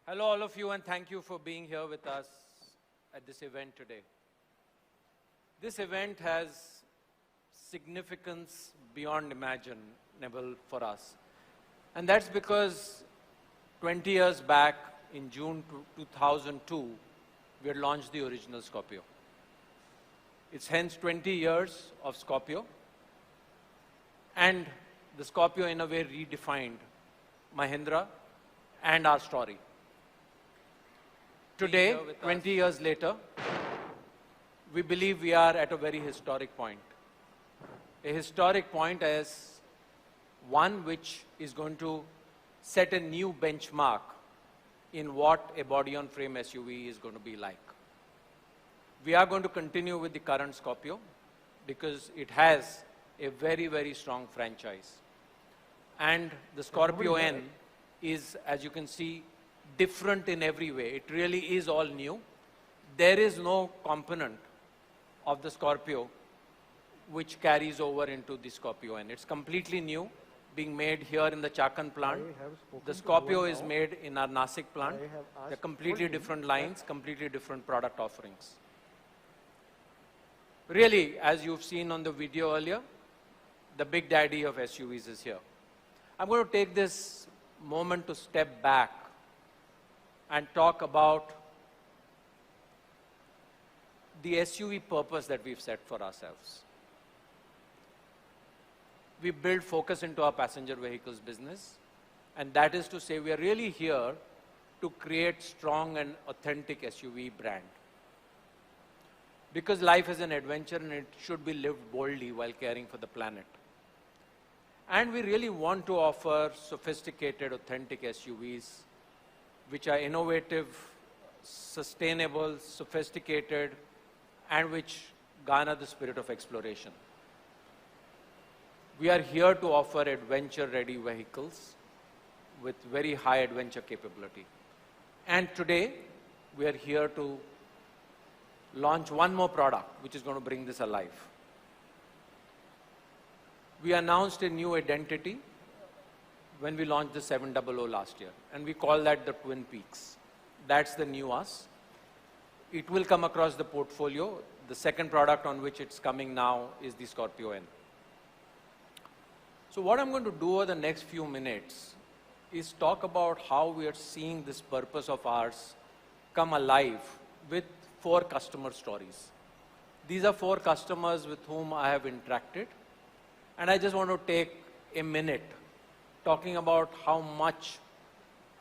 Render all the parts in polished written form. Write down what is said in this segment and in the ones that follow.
Hello, all of you, and thank you for being here with us at this event today. This event has significance beyond imaginable for us. And that's because 20 years back, in June 2002, we had launched the original Scorpio. It's hence 20 years of Scorpio. And the Scorpio, in a way, redefined Mahindra and our story. Today, 20 years later, we believe we are at a very historic point. A historic point as one which is going to set a new benchmark in what a body-on-frame SUV is going to be like. We are going to continue with the current Scorpio because it has a very, very strong franchise. And the Scorpio N is, as you can see, different in every way. It really is all new. There is no component of the Scorpio which carries over into the Scorpio N. It's completely new, being made here in the Chakan plant. The Scorpio is made in our Nasik plant. They're completely different lines, completely different product offerings. Really, as you've seen on the video earlier, the big daddy of SUVs is here. I'm going to take this moment to step back and talk about the SUV purpose that we've set for ourselves. We build focus into our passenger vehicles business, and that is to say we are really here to create strong and authentic SUV brand. Because life is an adventure and it should be lived boldly while caring for the planet. And we really want to offer sophisticated, authentic SUVs which are innovative, sustainable, sophisticated, and which garner the spirit of exploration. We are here to offer adventure-ready vehicles with very high adventure capability. And today, we are here to launch one more product which is going to bring this alive. We announced a new identity when we launched the 700 last year, and we call that the Twin Peaks. That's the new us. It will come across the portfolio. The second product on which it's coming now is the Scorpio N. So what I'm going to do over the next few minutes is talk about how we are seeing this purpose of ours come alive with 4 customer stories. These are 4 customers with whom I have interacted, and I just want to take a minute talking about how much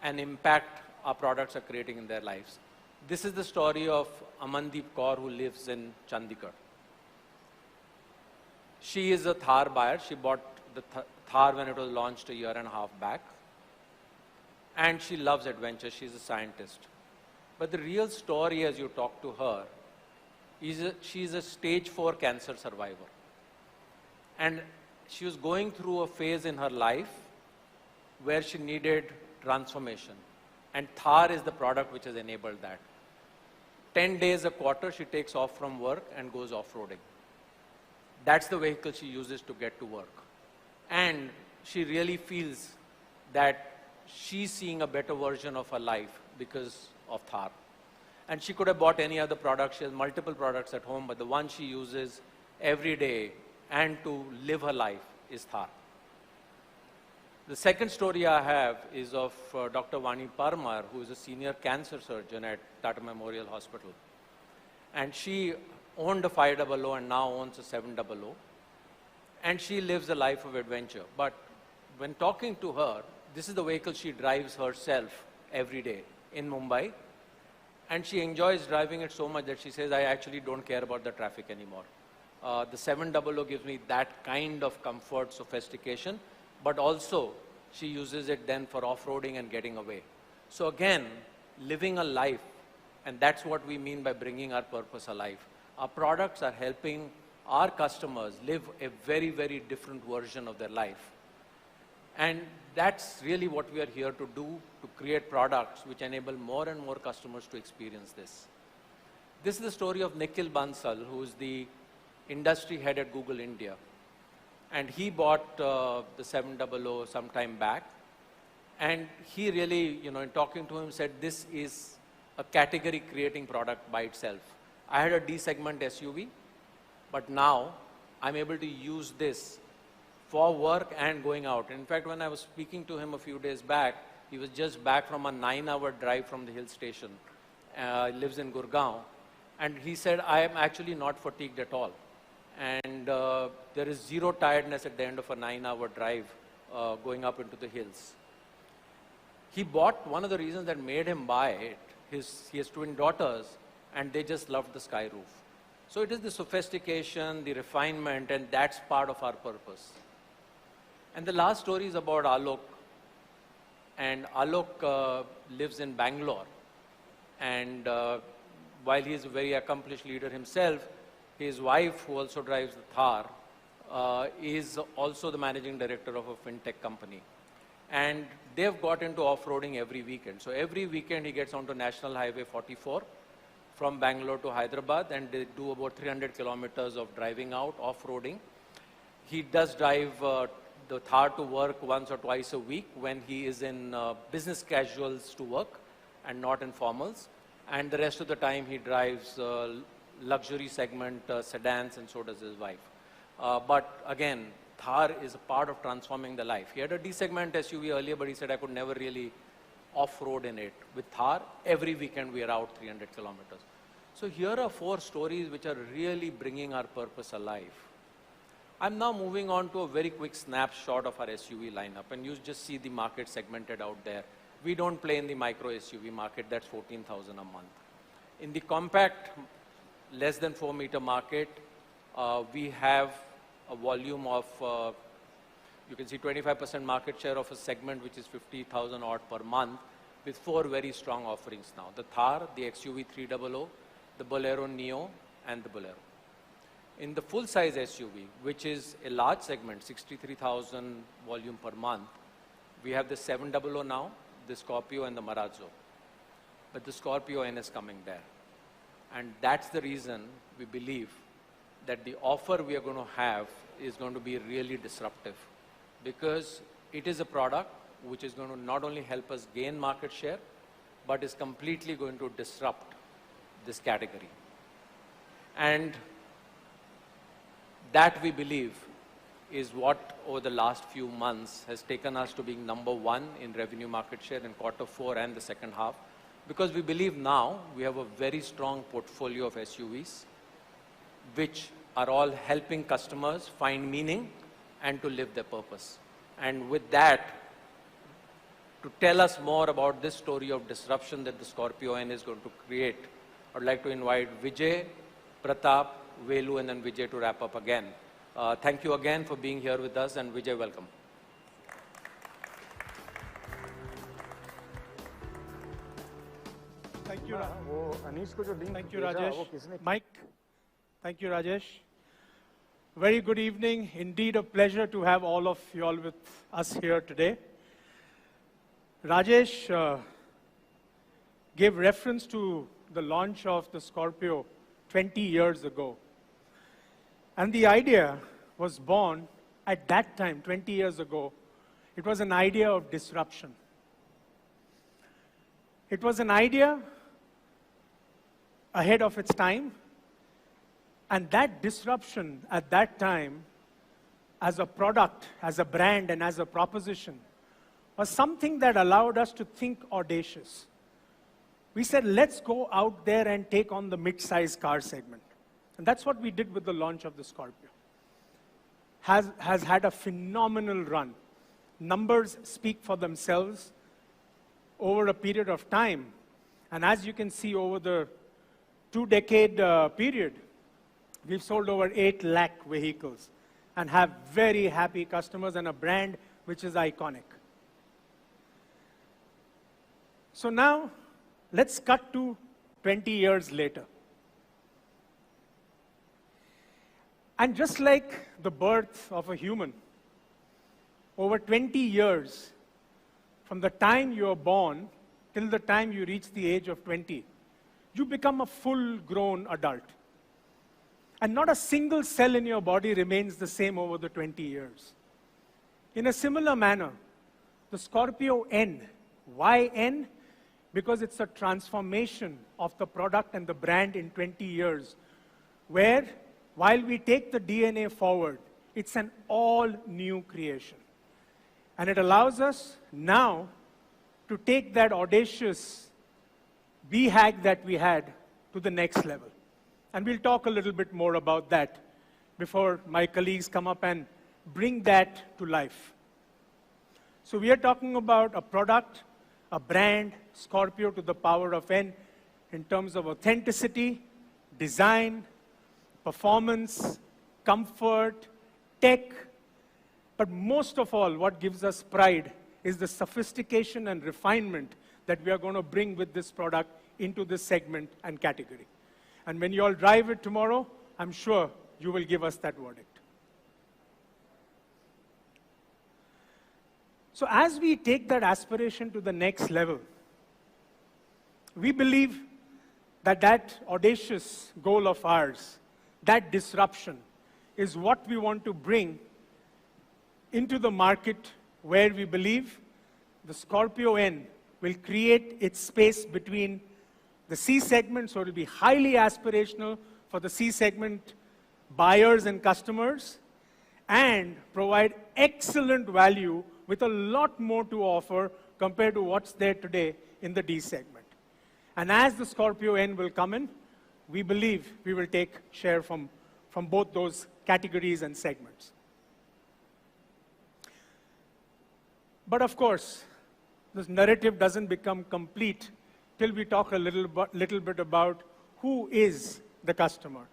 an impact our products are creating in their lives. This is the story of Amandeep Kaur, who lives in Chandigarh. She is a Thar buyer. She bought the Thar when it was launched a year and a half back. And she loves adventure. She's a scientist. But the real story, as you talk to her, is she's a stage 4 cancer survivor. And she was going through a phase in her life where she needed transformation. And Thar is the product which has enabled that. 10 days a quarter, she takes off from work and goes off-roading. That's the vehicle she uses to get to work. And she really feels that she's seeing a better version of her life because of Thar. And she could have bought any other product. She has multiple products at home, but the one she uses every day and to live her life is Thar. The second story I have is of Dr. Vani Parmar, who is a senior cancer surgeon at Tata Memorial Hospital. And she owned a 500 and now owns a 700. And she lives a life of adventure. But when talking to her, this is the vehicle she drives herself every day in Mumbai. And she enjoys driving it so much that she says, I actually don't care about the traffic anymore. The 700 gives me that kind of comfort, sophistication, but also she uses it then for off-roading and getting away. So again, living a life, and that's what we mean by bringing our purpose alive. Our products are helping our customers live a very, very different version of their life. And that's really what we are here to do, to create products which enable more and more customers to experience this. This is the story of Nikhil Bansal, who is the industry head at Google India. And he bought the 700 some time back. And he really, in talking to him, said this is a category creating product by itself. I had a D segment SUV, but now I'm able to use this for work and going out. In fact, when I was speaking to him a few days back, he was just back from a 9-hour drive from the hill station. Lives in Gurgaon. And he said, I am actually not fatigued at all. And there is zero tiredness at the end of a 9-hour drive going up into the hills. He bought, one of the reasons that made him buy it, he has twin daughters, and they just loved the sky roof. So it is the sophistication, the refinement, and that's part of our purpose. And the last story is about Alok. And Alok lives in Bangalore. And while he is a very accomplished leader himself, his wife, who also drives the Thar, is also the managing director of a fintech company. And they've got into off-roading every weekend. So every weekend he gets onto National Highway 44 from Bangalore to Hyderabad, and they do about 300 kilometers of driving out, off-roading. He does drive the Thar to work once or twice a week when he is in business casuals to work and not in formals. And the rest of the time he drives luxury segment sedans, and so does his wife. But again, Thar is a part of transforming the life. He had a D-segment SUV earlier, but he said, I could never really off-road in it. With Thar, every weekend we are out 300 kilometers. So here are 4 stories which are really bringing our purpose alive. I'm now moving on to a very quick snapshot of our SUV lineup, and you just see the market segmented out there. We don't play in the micro SUV market, that's 14,000 a month. In the compact, less than 4 meter market, we have a volume of, you can see 25% market share of a segment which is 50,000 odd per month, with 4 very strong offerings now. The Thar, the XUV 300, the Bolero Neo, and the Bolero. In the full-size SUV, which is a large segment, 63,000 volume per month, we have the 700 now, the Scorpio and the Marazzo. But the Scorpio N is coming there. And that's the reason we believe that the offer we are going to have is going to be really disruptive, because it is a product which is going to not only help us gain market share, but is completely going to disrupt this category. And that, we believe, is what over the last few months has taken us to being #1 in revenue market share in Q4 and the second half, because we believe now we have a very strong portfolio of SUVs which are all helping customers find meaning and to live their purpose. And with that, to tell us more about this story of disruption that the Scorpio N is going to create, I'd like to invite Vijay, Pratap, Velu, and then Vijay to wrap up again. Thank you again for being here with us, and Vijay, welcome. Thank you, thank you, Rajesh. Mike, thank you, Rajesh. Very good evening. Indeed, a pleasure to have all of you all with us here today. Rajesh gave reference to the launch of the Scorpio 20 years ago. And the idea was born at that time, 20 years ago. It was an idea of disruption. It was an idea ahead of its time. And that disruption at that time, as a product, as a brand, and as a proposition, was something that allowed us to think audacious. We said, let's go out there and take on the mid-size car segment. And that's what we did with the launch of the Scorpio. Has had a phenomenal run. Numbers speak for themselves over a period of time. And as you can see, over the 2-decade period, we've sold over 8 lakh vehicles and have very happy customers and a brand which is iconic. So now, let's cut to 20 years later. And just like the birth of a human, over 20 years, from the time you are born till the time you reach the age of 20, you become a full-grown adult. And not a single cell in your body remains the same over the 20 years. In a similar manner, The Scorpio N. Why N? Because it's a transformation of the product and the brand in 20 years, where while we take the DNA forward, it's an all-new creation. And it allows us now to take that audacious BHAG that we had to the next level. And we'll talk a little bit more about that before my colleagues come up and bring that to life. So we are talking about a product, a brand, Scorpio to the power of N, in terms of authenticity, design, performance, comfort, tech. But most of all, what gives us pride is the sophistication and refinement that we are going to bring with this product into this segment and category. And when you all drive it tomorrow, I'm sure you will give us that verdict. So as we take that aspiration to the next level, we believe that that audacious goal of ours, that disruption, is what we want to bring into the market, where we believe the Scorpio N will create its space between the C segment, so it will be highly aspirational for the C segment buyers and customers, and provide excellent value with a lot more to offer compared to what's there today in the D segment. And as the Scorpio N will come in, we believe we will take share from both those categories and segments. But of course, this narrative doesn't become complete till we talk a little bit about who is the customer.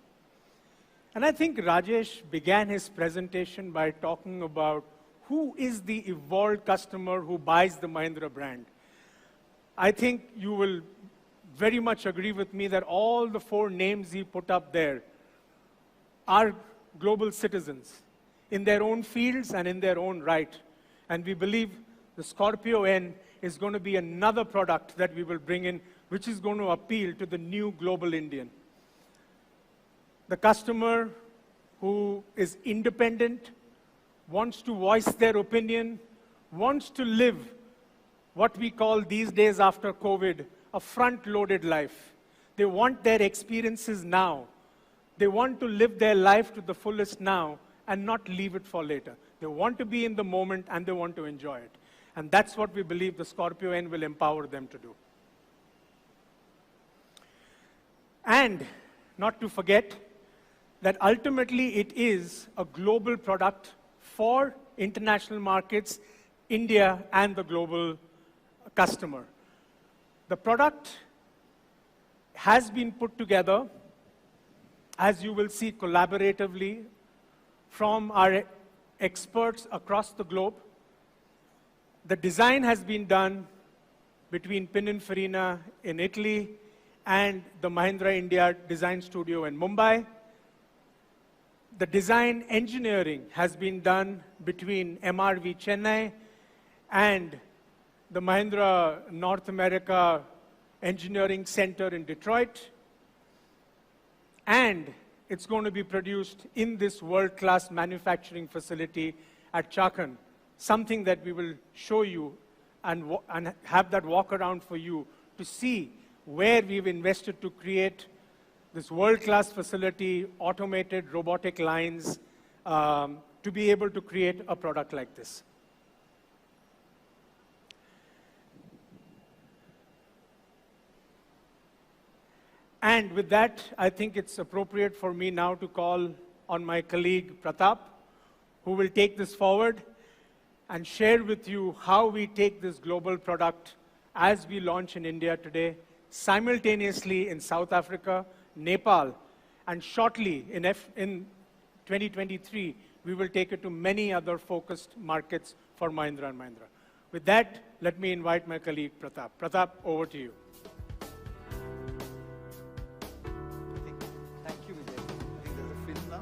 And I think Rajesh began his presentation by talking about who is the evolved customer who buys the Mahindra brand. I think you will very much agree with me that all the 4 names he put up there are global citizens in their own fields and in their own right. And we believe the Scorpio N is going to be another product that we will bring in, which is going to appeal to the new global Indian. The customer who is independent, wants to voice their opinion, wants to live what we call these days after COVID, a front-loaded life. They want their experiences now. They want to live their life to the fullest now and not leave it for later. They want to be in the moment and they want to enjoy it. And that's what we believe the Scorpio N will empower them to do. And not to forget that ultimately it is a global product for international markets, India, and the global customer. The product has been put together, as you will see, collaboratively from our experts across the globe. The design has been done between Pininfarina in Italy and the Mahindra India Design Studio in Mumbai. The design engineering has been done between MRV Chennai and the Mahindra North America Engineering Center in Detroit. And it's going to be produced in this world-class manufacturing facility at Chakan, something that we will show you and have that walk around for you to see where we've invested to create this world-class facility, automated robotic lines, to be able to create a product like this. And with that, I think it's appropriate for me now to call on my colleague Pratap, who will take this forward and share with you how we take this global product as we launch in India today, simultaneously in South Africa, Nepal, and shortly in 2023, we will take it to many other focused markets for Mahindra & Mahindra. With that, let me invite my colleague Pratap. Pratap, over to you. Thank you, Vijay. I think there's a film now.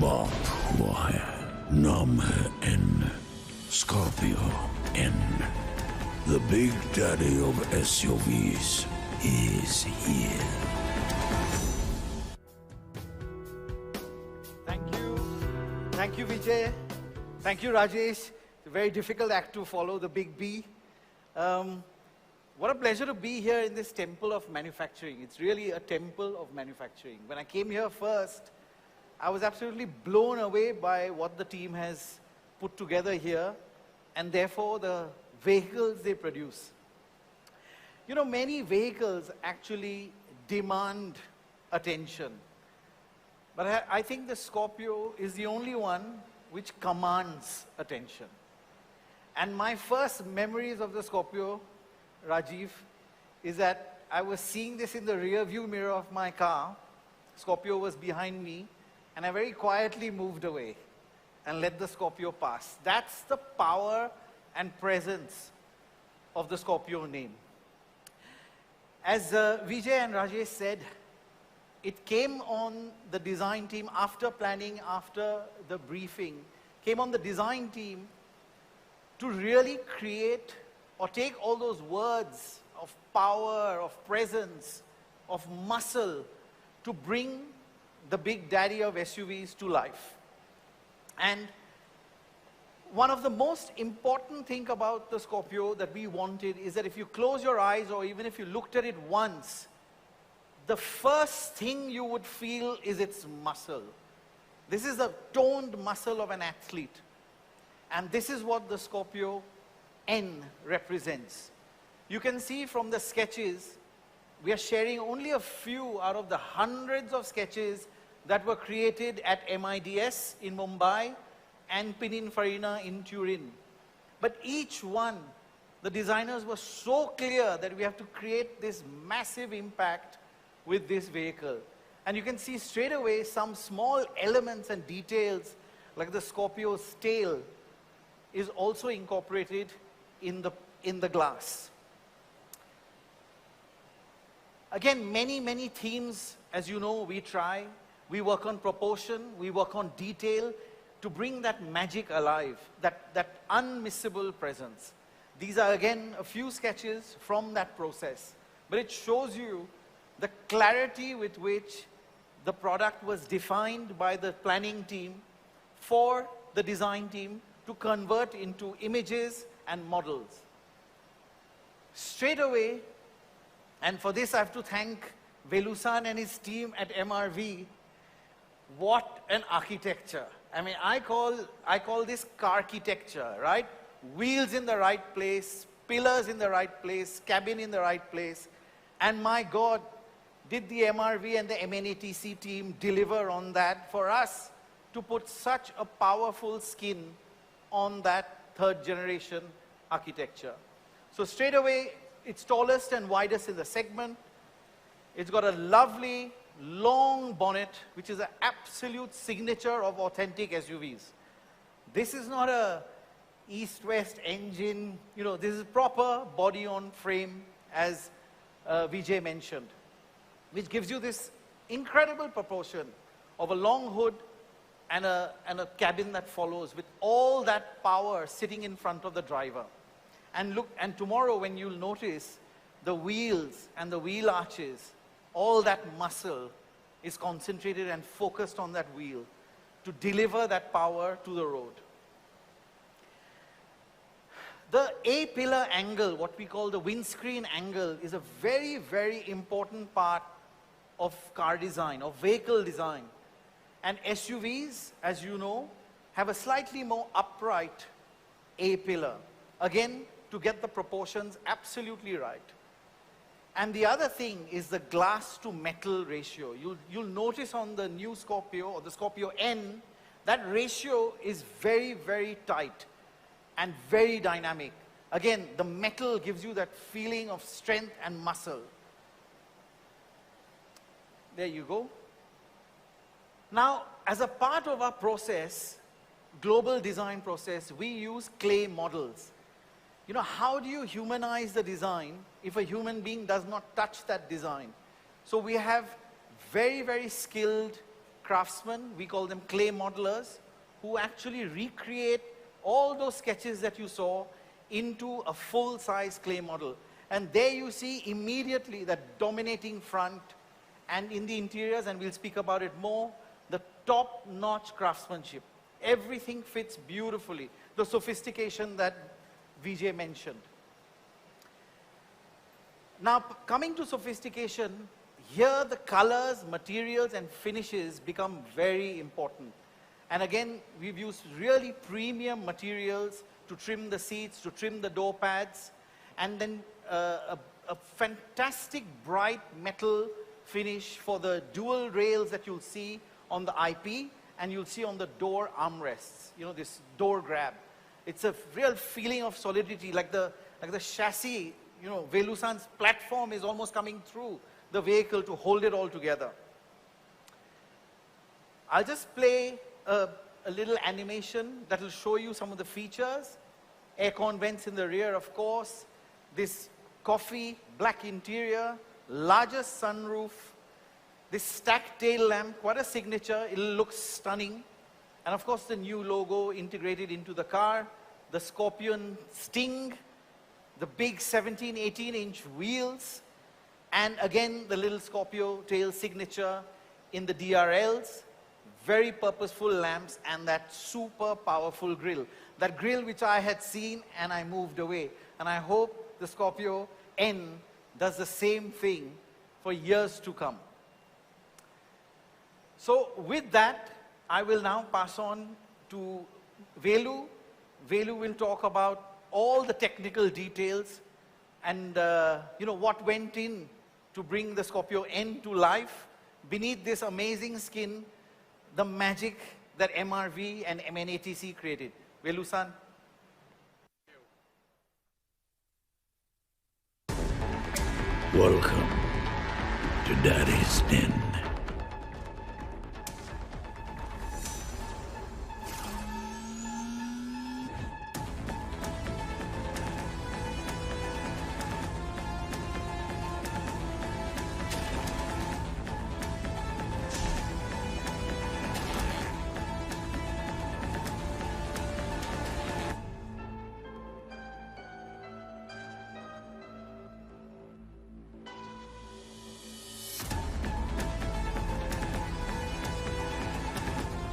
बाप हुआ है, नाम है N, Scorpio N. The big daddy of SUVs is here. Thank you, Vijay. Thank you, Rajesh. It's a very difficult act to follow, the big B. What a pleasure to be here in this temple of manufacturing. It's really a temple of manufacturing. When I came here first, I was absolutely blown away by what the team has put together here, and therefore the vehicles they produce. You know, many vehicles actually demand attention. But I think the Scorpio is the only one which commands attention. And my first memories of the Scorpio, Rajiv, is that I was seeing this in the rear view mirror of my car. Scorpio was behind me, and I very quietly moved away and let the Scorpio pass. That's the power and presence of the Scorpio name. As Vijay and Rajesh said, it came on the design team after planning, after the briefing, came on the design team to really create or take all those words of power, of presence, of muscle to bring the big daddy of SUVs to life. And one of the most important things about the Scorpio that we wanted is that if you close your eyes or even if you looked at it once, the first thing you would feel is its muscle. This is the toned muscle of an athlete. And this is what the Scorpio N represents. You can see from the sketches, we are sharing only a few out of the hundreds of sketches that were created at MIDS in Mumbai and Pininfarina in Turin. But each one, the designers were so clear that we have to create this massive impact with this vehicle. And you can see straight away some small elements and details like the Scorpio's tail is also incorporated in the glass. Again, many themes, as you know, we try. We work on proportion, we work on detail to bring that magic alive, that unmissable presence. These are again a few sketches from that process, but it shows you the clarity with which the product was defined by the planning team for the design team to convert into images and models. Straight away, and for this I have to thank Velusan and his team at MRV. What an architecture. I mean, I call this car-architecture, right? Wheels in the right place, pillars in the right place, cabin in the right place. And my God, did the MRV and the MNATC team deliver on that for us to put such a powerful skin on that third generation architecture. So straight away, it's tallest and widest in the segment. It's got a lovely long bonnet, which is an absolute signature of authentic SUVs. This is not a east-west engine, you know, this is proper body on frame, as Vijay mentioned, which gives you this incredible proportion of a long hood and a cabin that follows with all that power sitting in front of the driver. And look, and tomorrow when you'll notice the wheels and the wheel arches, all that muscle is concentrated and focused on that wheel to deliver that power to the road. The A-pillar angle, what we call the windscreen angle, is a very, very important part of car design, of vehicle design. And SUVs, as you know, have a slightly more upright A-pillar. Again, to get the proportions absolutely right. And the other thing is the glass to metal ratio. You'll notice on the new Scorpio, or the Scorpio N, that ratio is very, very tight and very dynamic. Again, the metal gives you that feeling of strength and muscle. There you go. Now, as a part of our process, global design process, we use clay models. You know, how do you humanize the design if a human being does not touch that design? So we have very, very skilled craftsmen, we call them clay modelers, who actually recreate all those sketches that you saw into a full-size clay model. And there you see immediately that dominating front, and in the interiors, and we'll speak about it more, the top-notch craftsmanship. Everything fits beautifully. The sophistication that Vijay mentioned. Now, coming to sophistication, here the colors, materials, and finishes become very important. And again, we've used really premium materials to trim the seats, to trim the door pads, and then a fantastic bright metal finish for the dual rails that you'll see on the IP, and you'll see on the door armrests, you know, this door grab. It's a real feeling of solidity, like the chassis, you know, Velusan's platform is almost coming through the vehicle to hold it all together. I'll just play a little animation that will show you some of the features. Aircon vents in the rear, of course. This coffee black interior, largest sunroof. This stacked tail lamp, quite a signature. It looks stunning. And of course, the new logo integrated into the car. The Scorpion Sting. The big 17, 18-inch wheels. And again, the little Scorpio tail signature in the DRLs. Very purposeful lamps and that super powerful grille. That grille which I had seen and I moved away. And I hope the Scorpio N does the same thing for years to come. So with that, I will now pass on to Velu. Velu will talk about all the technical details and you know, what went in to bring the Scorpio N to life. Beneath this amazing skin, the magic that MRV and MNATC created. Velu-san. Welcome to Daddy's Den.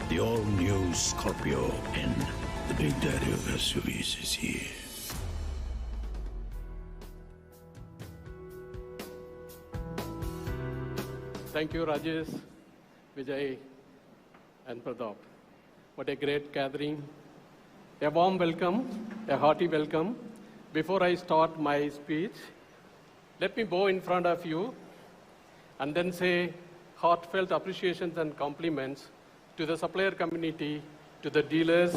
The all-new Scorpio N, the big daddy of SUVs, is here. Thank you, Rajesh, Vijay, and Pratap. What a great gathering. A warm welcome, a hearty welcome. Before I start my speech, let me bow in front of you and then say heartfelt appreciations and compliments to the supplier community, to the dealers,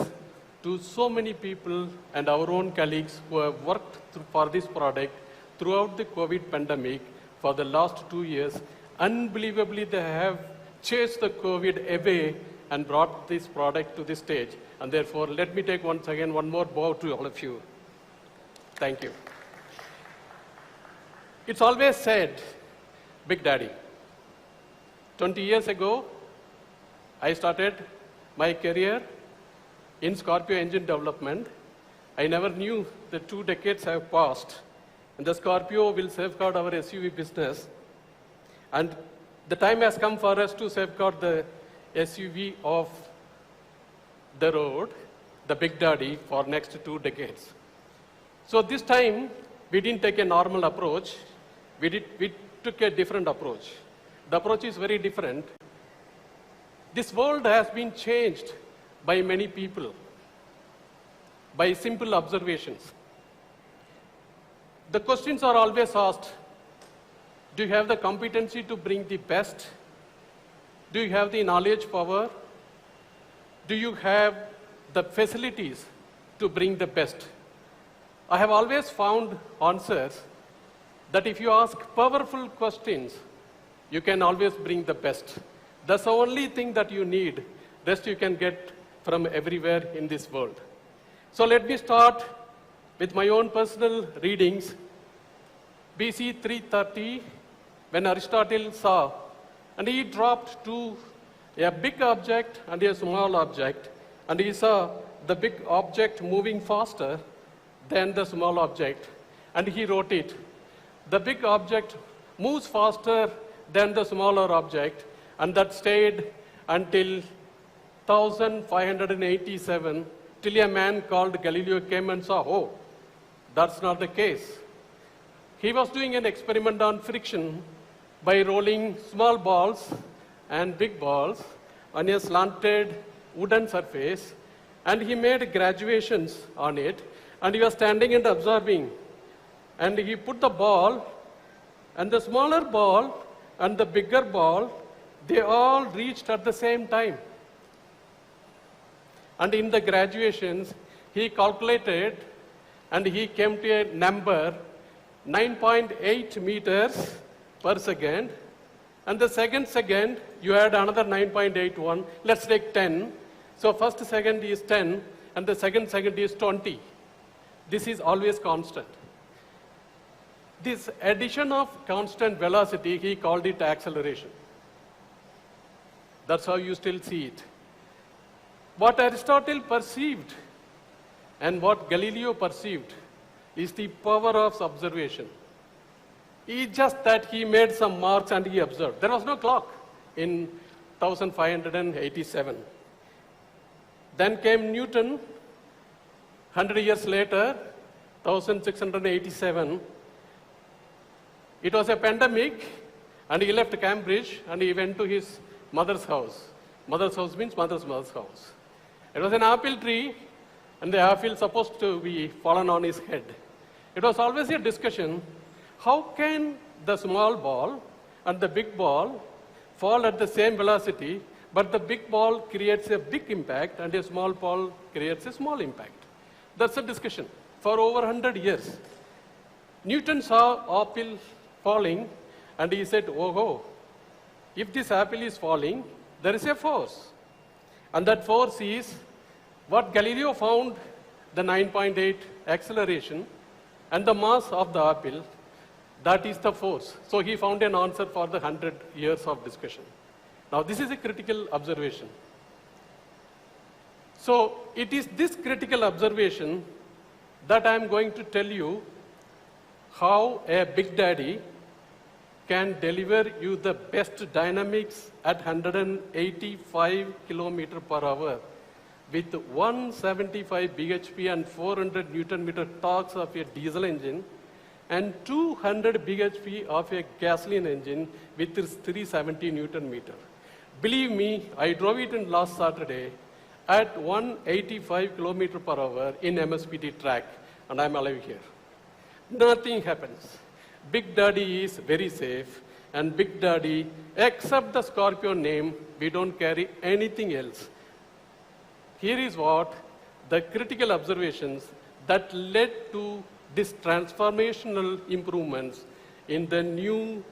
to so many people and our own colleagues who have worked for this product throughout the COVID pandemic for the last 2 years. Unbelievably, they have chased the COVID away and brought this product to this stage. And therefore, let me take once again one more bow to all of you. Thank you. It's always said, Big Daddy. 20 years ago, I started my career in Scorpio engine development. I never knew the 2 decades have passed, and the Scorpio will safeguard our SUV business. And the time has come for us to safeguard the SUV of the road, the Big Daddy, for next 2 decades. So this time, we didn't take a normal approach. We took a different approach. The approach is very different. This world has been changed by many people, by simple observations. The questions are always asked, do you have the competency to bring the best? Do you have the knowledge power? Do you have the facilities to bring the best? I have always found answers that if you ask powerful questions, you can always bring the best. That's the only thing that you need. Rest you can get from everywhere in this world. So let me start with my own personal readings. BC 330, when Aristotle saw, and he dropped 2 a big object and a small object, and he saw the big object moving faster than the small object, and he wrote it. The big object moves faster than the smaller object, and that stayed until 1587, till a man called Galileo came and saw, oh, that's not the case. He was doing an experiment on friction by rolling small balls and big balls on a slanted wooden surface, and he made graduations on it, and he was standing and observing. And he put the ball, and the smaller ball and the bigger ball, they all reached at the same time. And in the graduations, he calculated, and he came to a number 9.8 meters per second. And the second, you add another 9.81. Let's take 10. So first second is 10, and the second is 20. This is always constant. This addition of constant velocity, he called it acceleration. That's how you still see it. What Aristotle perceived and what Galileo perceived is the power of observation. It's just that he made some marks and he observed. There was no clock in 1587. Then came Newton, 100 years later, 1687. It was a pandemic, and he left Cambridge, and he went to his mother's house. Mother's house means mother's house. It was an apple tree, and the apple supposed to be fallen on his head. It was always a discussion, how can the small ball and the big ball fall at the same velocity, but the big ball creates a big impact and a small ball creates a small impact. That's a discussion for over 100 years. Newton saw apple falling, and he said, oh, if this apple is falling, there is a force. And that force is what Galileo found, the 9.8 acceleration, and the mass of the apple, that is the force. So he found an answer for the 100 years of discussion. Now this is a critical observation. So it is this critical observation that I am going to tell you how a Big Daddy can deliver you the best dynamics at 185 km per hour with 175 bhp and 400 Newton meter torques of a diesel engine and 200 bhp of a gasoline engine with 370 Newton meter. Believe me, I drove it in last Saturday at 185 km per hour in MSPT track, and I'm alive here. Nothing happens. Big Daddy is very safe, and Big Daddy, except the Scorpio name, we don't carry anything else. Here is what the critical observations that led to this transformational improvements in the new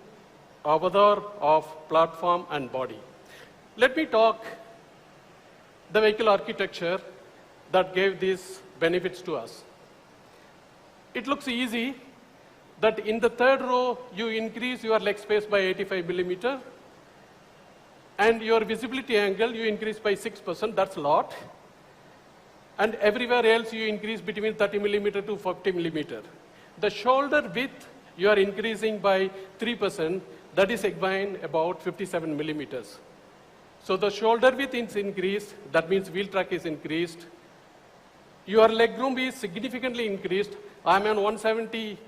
avatar of platform and body. Let me talk the vehicle architecture that gave these benefits to us. It looks easy that in the third row, you increase your leg space by 85 millimeter, and your visibility angle, you increase by 6%, that's a lot. And everywhere else, you increase between 30 millimeter to 40 millimeter. The shoulder width, you are increasing by 3%, that is again about 57 millimeters. So the shoulder width is increased, that means wheel track is increased. Your leg room is significantly increased. I'm an 170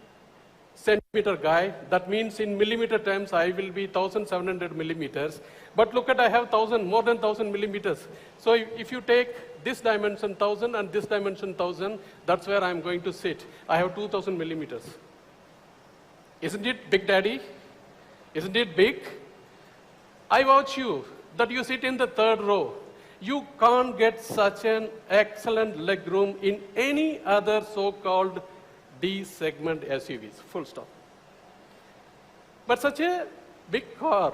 centimeter guy, that means in millimeter terms, I will be 1700 millimeters. But look at, I have more than 1000 millimeters. So if you take this dimension 1000 and this dimension 1000, that's where I'm going to sit. I have 2000 millimeters. Isn't it Big Daddy? Isn't it big? I vouch you that you sit in the third row. You can't get such an excellent leg room in any other so-called D segment SUVs, full stop. But such a big car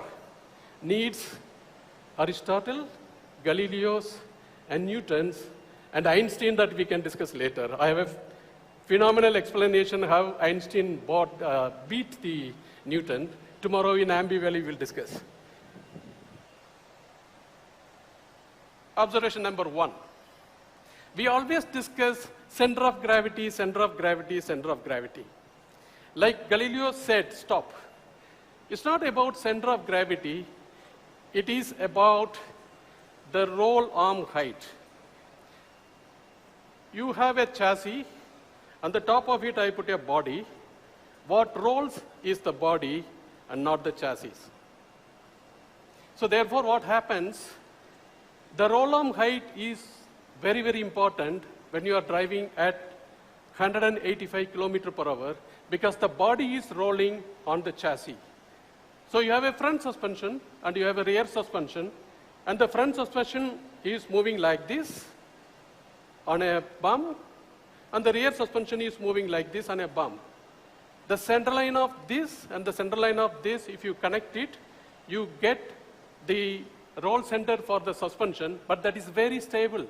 needs Aristotle, Galileo's, and Newton's, and Einstein that we can discuss later. I have a phenomenal explanation how Einstein beat the Newton. Tomorrow in Ambi Valley we'll discuss. Observation number 1. We always discuss center of gravity, center of gravity, center of gravity. Like Galileo said, stop. It's not about center of gravity. It is about the roll arm height. You have a chassis. On the top of it, I put a body. What rolls is the body and not the chassis. So therefore, what happens, the roll arm height is very, very important when you are driving at 185 km per hour because the body is rolling on the chassis. So you have a front suspension and you have a rear suspension, and the front suspension is moving like this on a bump, and the rear suspension is moving like this on a bump. The center line of this and the center line of this, if you connect it, you get the roll center for the suspension, but that is very stable.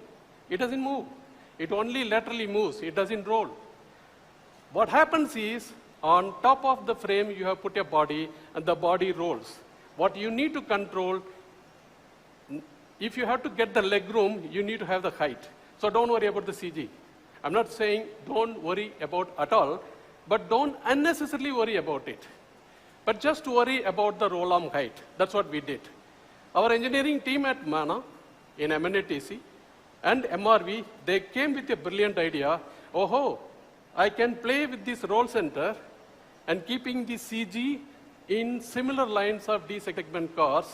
It doesn't move. It only laterally moves. It doesn't roll. What happens is, on top of the frame, you have put a body, and the body rolls. What you need to control, if you have to get the leg room, you need to have the height. So don't worry about the CG. I'm not saying don't worry about at all, but don't unnecessarily worry about it. But just worry about the roll arm height. That's what we did. Our engineering team at MANA, in MNATC, and MRV, they came with a brilliant idea. Oh, I can play with this roll center and keeping the CG in similar lines of D-segment cars,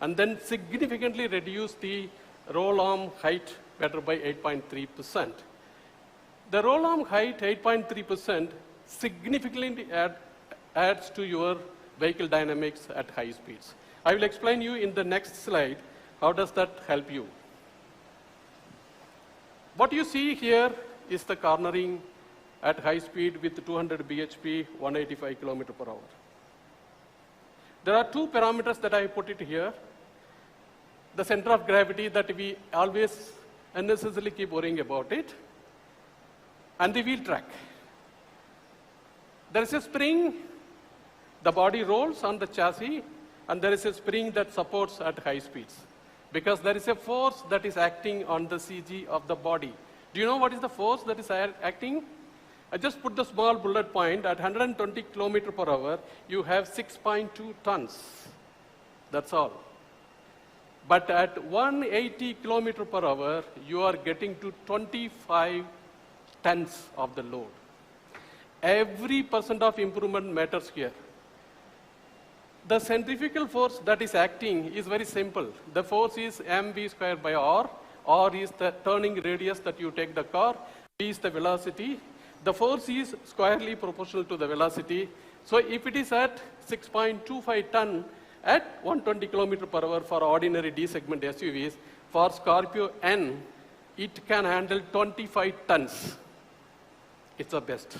and then significantly reduce the roll arm height better by 8.3%. The roll arm height, 8.3%, significantly adds to your vehicle dynamics at high speeds. I will explain you in the next slide how does that help you. What you see here is the cornering at high speed with 200 bhp, 185 km per hour. There are two parameters that I put it here. The center of gravity that we always unnecessarily keep worrying about it, and the wheel track. There is a spring, the body rolls on the chassis, and there is a spring that supports at high speeds, because there is a force that is acting on the CG of the body. Do you know what is the force that is acting? I just put the small bullet point. At 120 km per hour, you have 6.2 tons. That's all. But at 180 km per hour, you are getting to 25 tons of the load. Every % of improvement matters here. The centrifugal force that is acting is very simple. The force is mv squared by r. R is the turning radius that you take the car. V is the velocity. The force is squarely proportional to the velocity. So if it is at 6.25 ton at 120 km per hour for ordinary D-segment SUVs, for Scorpio N, it can handle 25 tons. It's the best.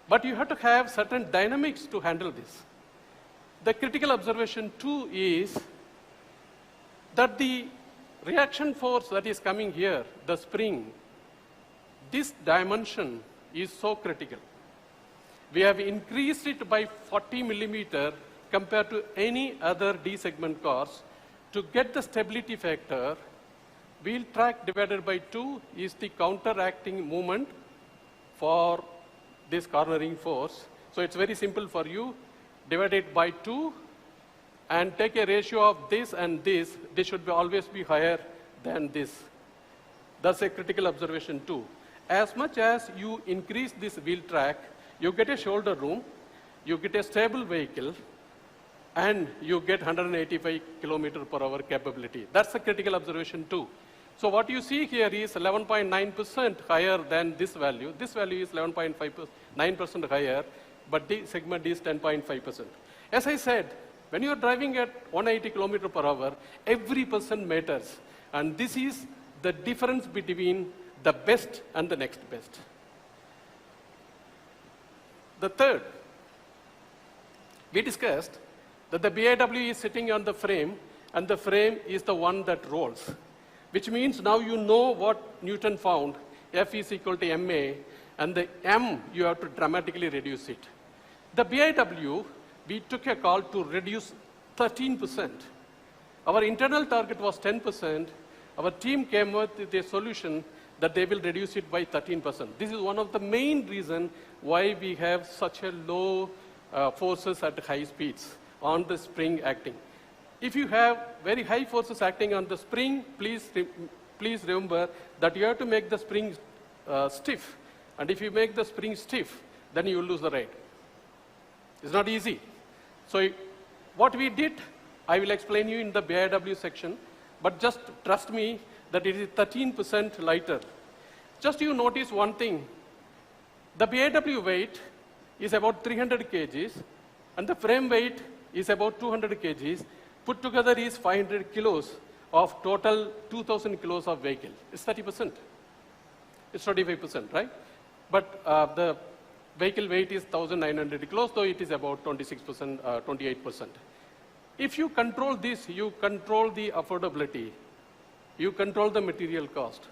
But you have to have certain dynamics to handle this. The critical observation 2 is that the reaction force that is coming here, the spring, this dimension is so critical. We have increased it by 40 millimeter compared to any other D-segment cars to get the stability factor. Wheel track divided by 2 is the counteracting moment for this cornering force. So it's very simple for you. Divide it by 2 and take a ratio of this and this. This should always be higher than this. That's a critical observation 2. As much as you increase this wheel track, you get a shoulder room, you get a stable vehicle, and you get 185 km per hour capability. That's a critical observation 2. So what you see here is 11.9% higher than this value. This value is 11.9% higher, but the segment is 10.5%. As I said, when you are driving at 180 km per hour, every percent matters. And this is the difference between the best and the next best. The third, we discussed that the BIW is sitting on the frame, and the frame is the one that rolls, which means now you know what Newton found. F is equal to ma, and the m, you have to dramatically reduce it. The BIW, we took a call to reduce 13%. Our internal target was 10%, our team came up with a solution that they will reduce it by 13%. This is one of the main reasons why we have such a low forces at high speeds on the spring acting. If you have very high forces acting on the spring, please remember that you have to make the spring stiff. And if you make the spring stiff, then you will lose the ride. It's not easy. So what we did, I will explain you in the BIW section, but just trust me that it is 13% lighter. Just you notice one thing. The BIW weight is about 300 kgs, and the frame weight is about 200 kgs. Put together is 500 kilos of total 2,000 kilos of vehicle. It's 30%. It's 25%, right? But the vehicle weight is 1,900 kilos, so it is about 26%, 28%. If you control this, you control the affordability. You control the material cost.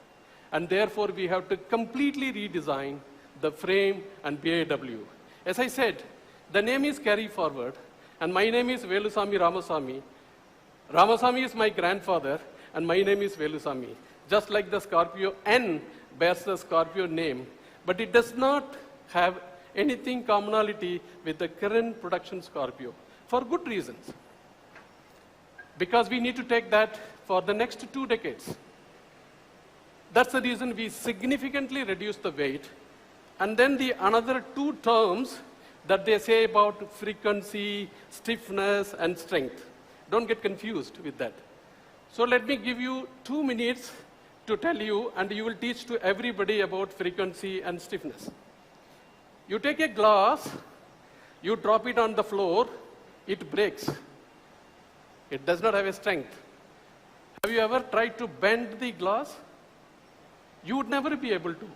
And therefore, we have to completely redesign the frame and BIW. As I said, the name is carry forward, and my name is Velusamy Ramasamy. Ramasamy is my grandfather, and my name is Velusamy. Just like the Scorpio N bears the Scorpio name, but it does not have anything commonality with the current production Scorpio, for good reasons. Because we need to take that for the next 2 decades. That's the reason we significantly reduce the weight. And then the another 2 terms that they say about frequency, stiffness, and strength. Don't get confused with that. So let me give you 2 minutes to tell you, and you will teach to everybody about frequency and stiffness. You take a glass, you drop it on the floor, it breaks. It does not have a strength. Have you ever tried to bend the glass? You would never be able to,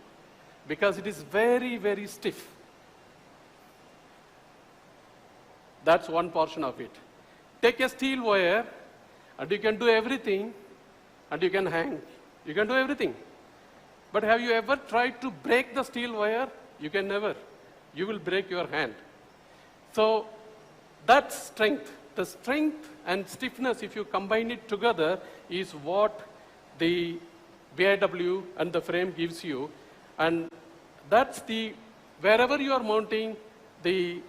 because it is very, very stiff. That's one portion of it. Take a steel wire, and you can do everything, and you can hang. You can do everything. But have you ever tried to break the steel wire? You can never. You will break your hand. So that's strength. The strength and stiffness, if you combine it together, is what the BIW and the frame gives you. And that's wherever you are mounting the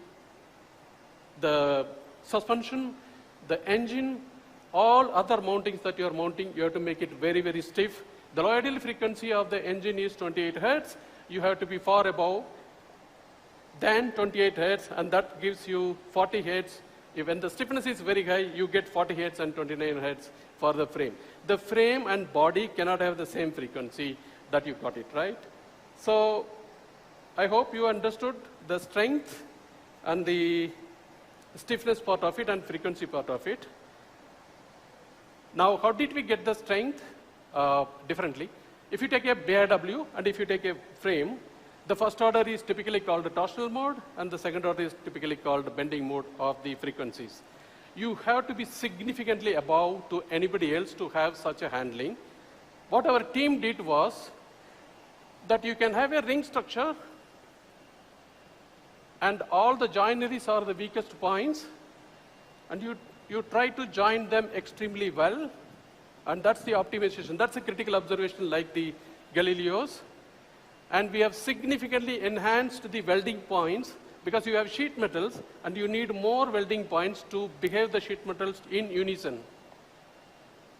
suspension, the engine, all other mountings that you are mounting, you have to make it very, very stiff. The low ideal frequency of the engine is 28 hertz. You have to be far above than 28 hertz, and that gives you 40 hertz. When the stiffness is very high, you get 40 hertz and 29 hertz for the frame. The frame and body cannot have the same frequency that you got it, right? So I hope you understood the strength and the stiffness part of it and frequency part of it. Now, how did we get the strength differently? If you take a BIW and if you take a frame, the first order is typically called the torsional mode, and the second order is typically called the bending mode of the frequencies. You have to be significantly above to anybody else to have such a handling. What our team did was that you can have a ring structure, and all the joineries are the weakest points, and you try to join them extremely well, and that's the optimization. That's a critical observation like the Galileo's. And we have significantly enhanced the welding points because you have sheet metals and you need more welding points to behave the sheet metals in unison.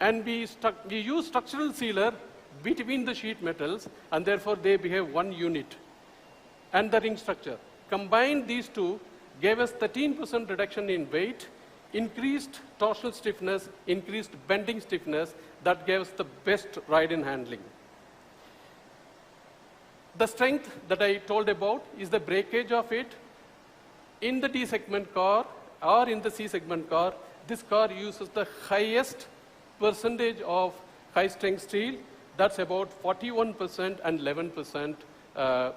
And we use structural sealer between the sheet metals, and therefore they behave one unit. And the ring structure. Combined these two gave us 13% reduction in weight, increased torsional stiffness, increased bending stiffness, that gave us the best ride in handling. The strength that I told about is the breakage of it. In the D segment car or in the C segment car, this car uses the highest percentage of high strength steel. That's about 41% and 11%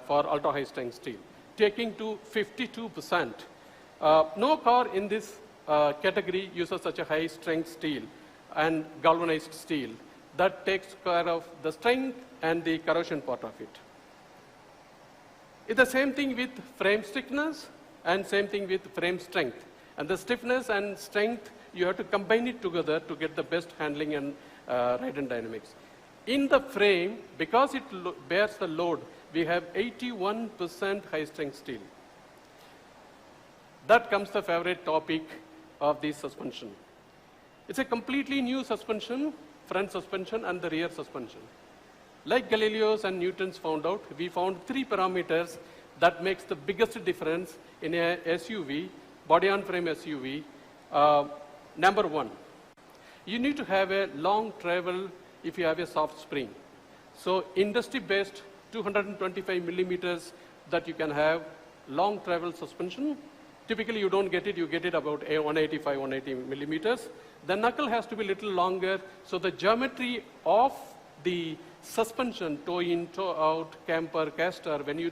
for ultra high strength steel, taking to 52%. No car in this category uses such a high strength steel and galvanized steel. That takes care of the strength and the corrosion part of it. It's the same thing with frame stiffness and same thing with frame strength. And the stiffness and strength, you have to combine it together to get the best handling and ride and dynamics. In the frame, because it bears the load, we have 81% high-strength steel. That comes the favorite topic of the suspension. It's a completely new suspension, front suspension and the rear suspension. Like Galileo's and Newton's found out, we found 3 parameters that makes the biggest difference in a SUV, body-on-frame SUV. Number 1, you need to have a long travel if you have a soft spring. So industry-based 225 millimeters that you can have long travel suspension. Typically you don't get it, you get it about 185, 180 millimeters. The knuckle has to be a little longer, so the geometry of the suspension, toe in, toe out, camper, caster, when you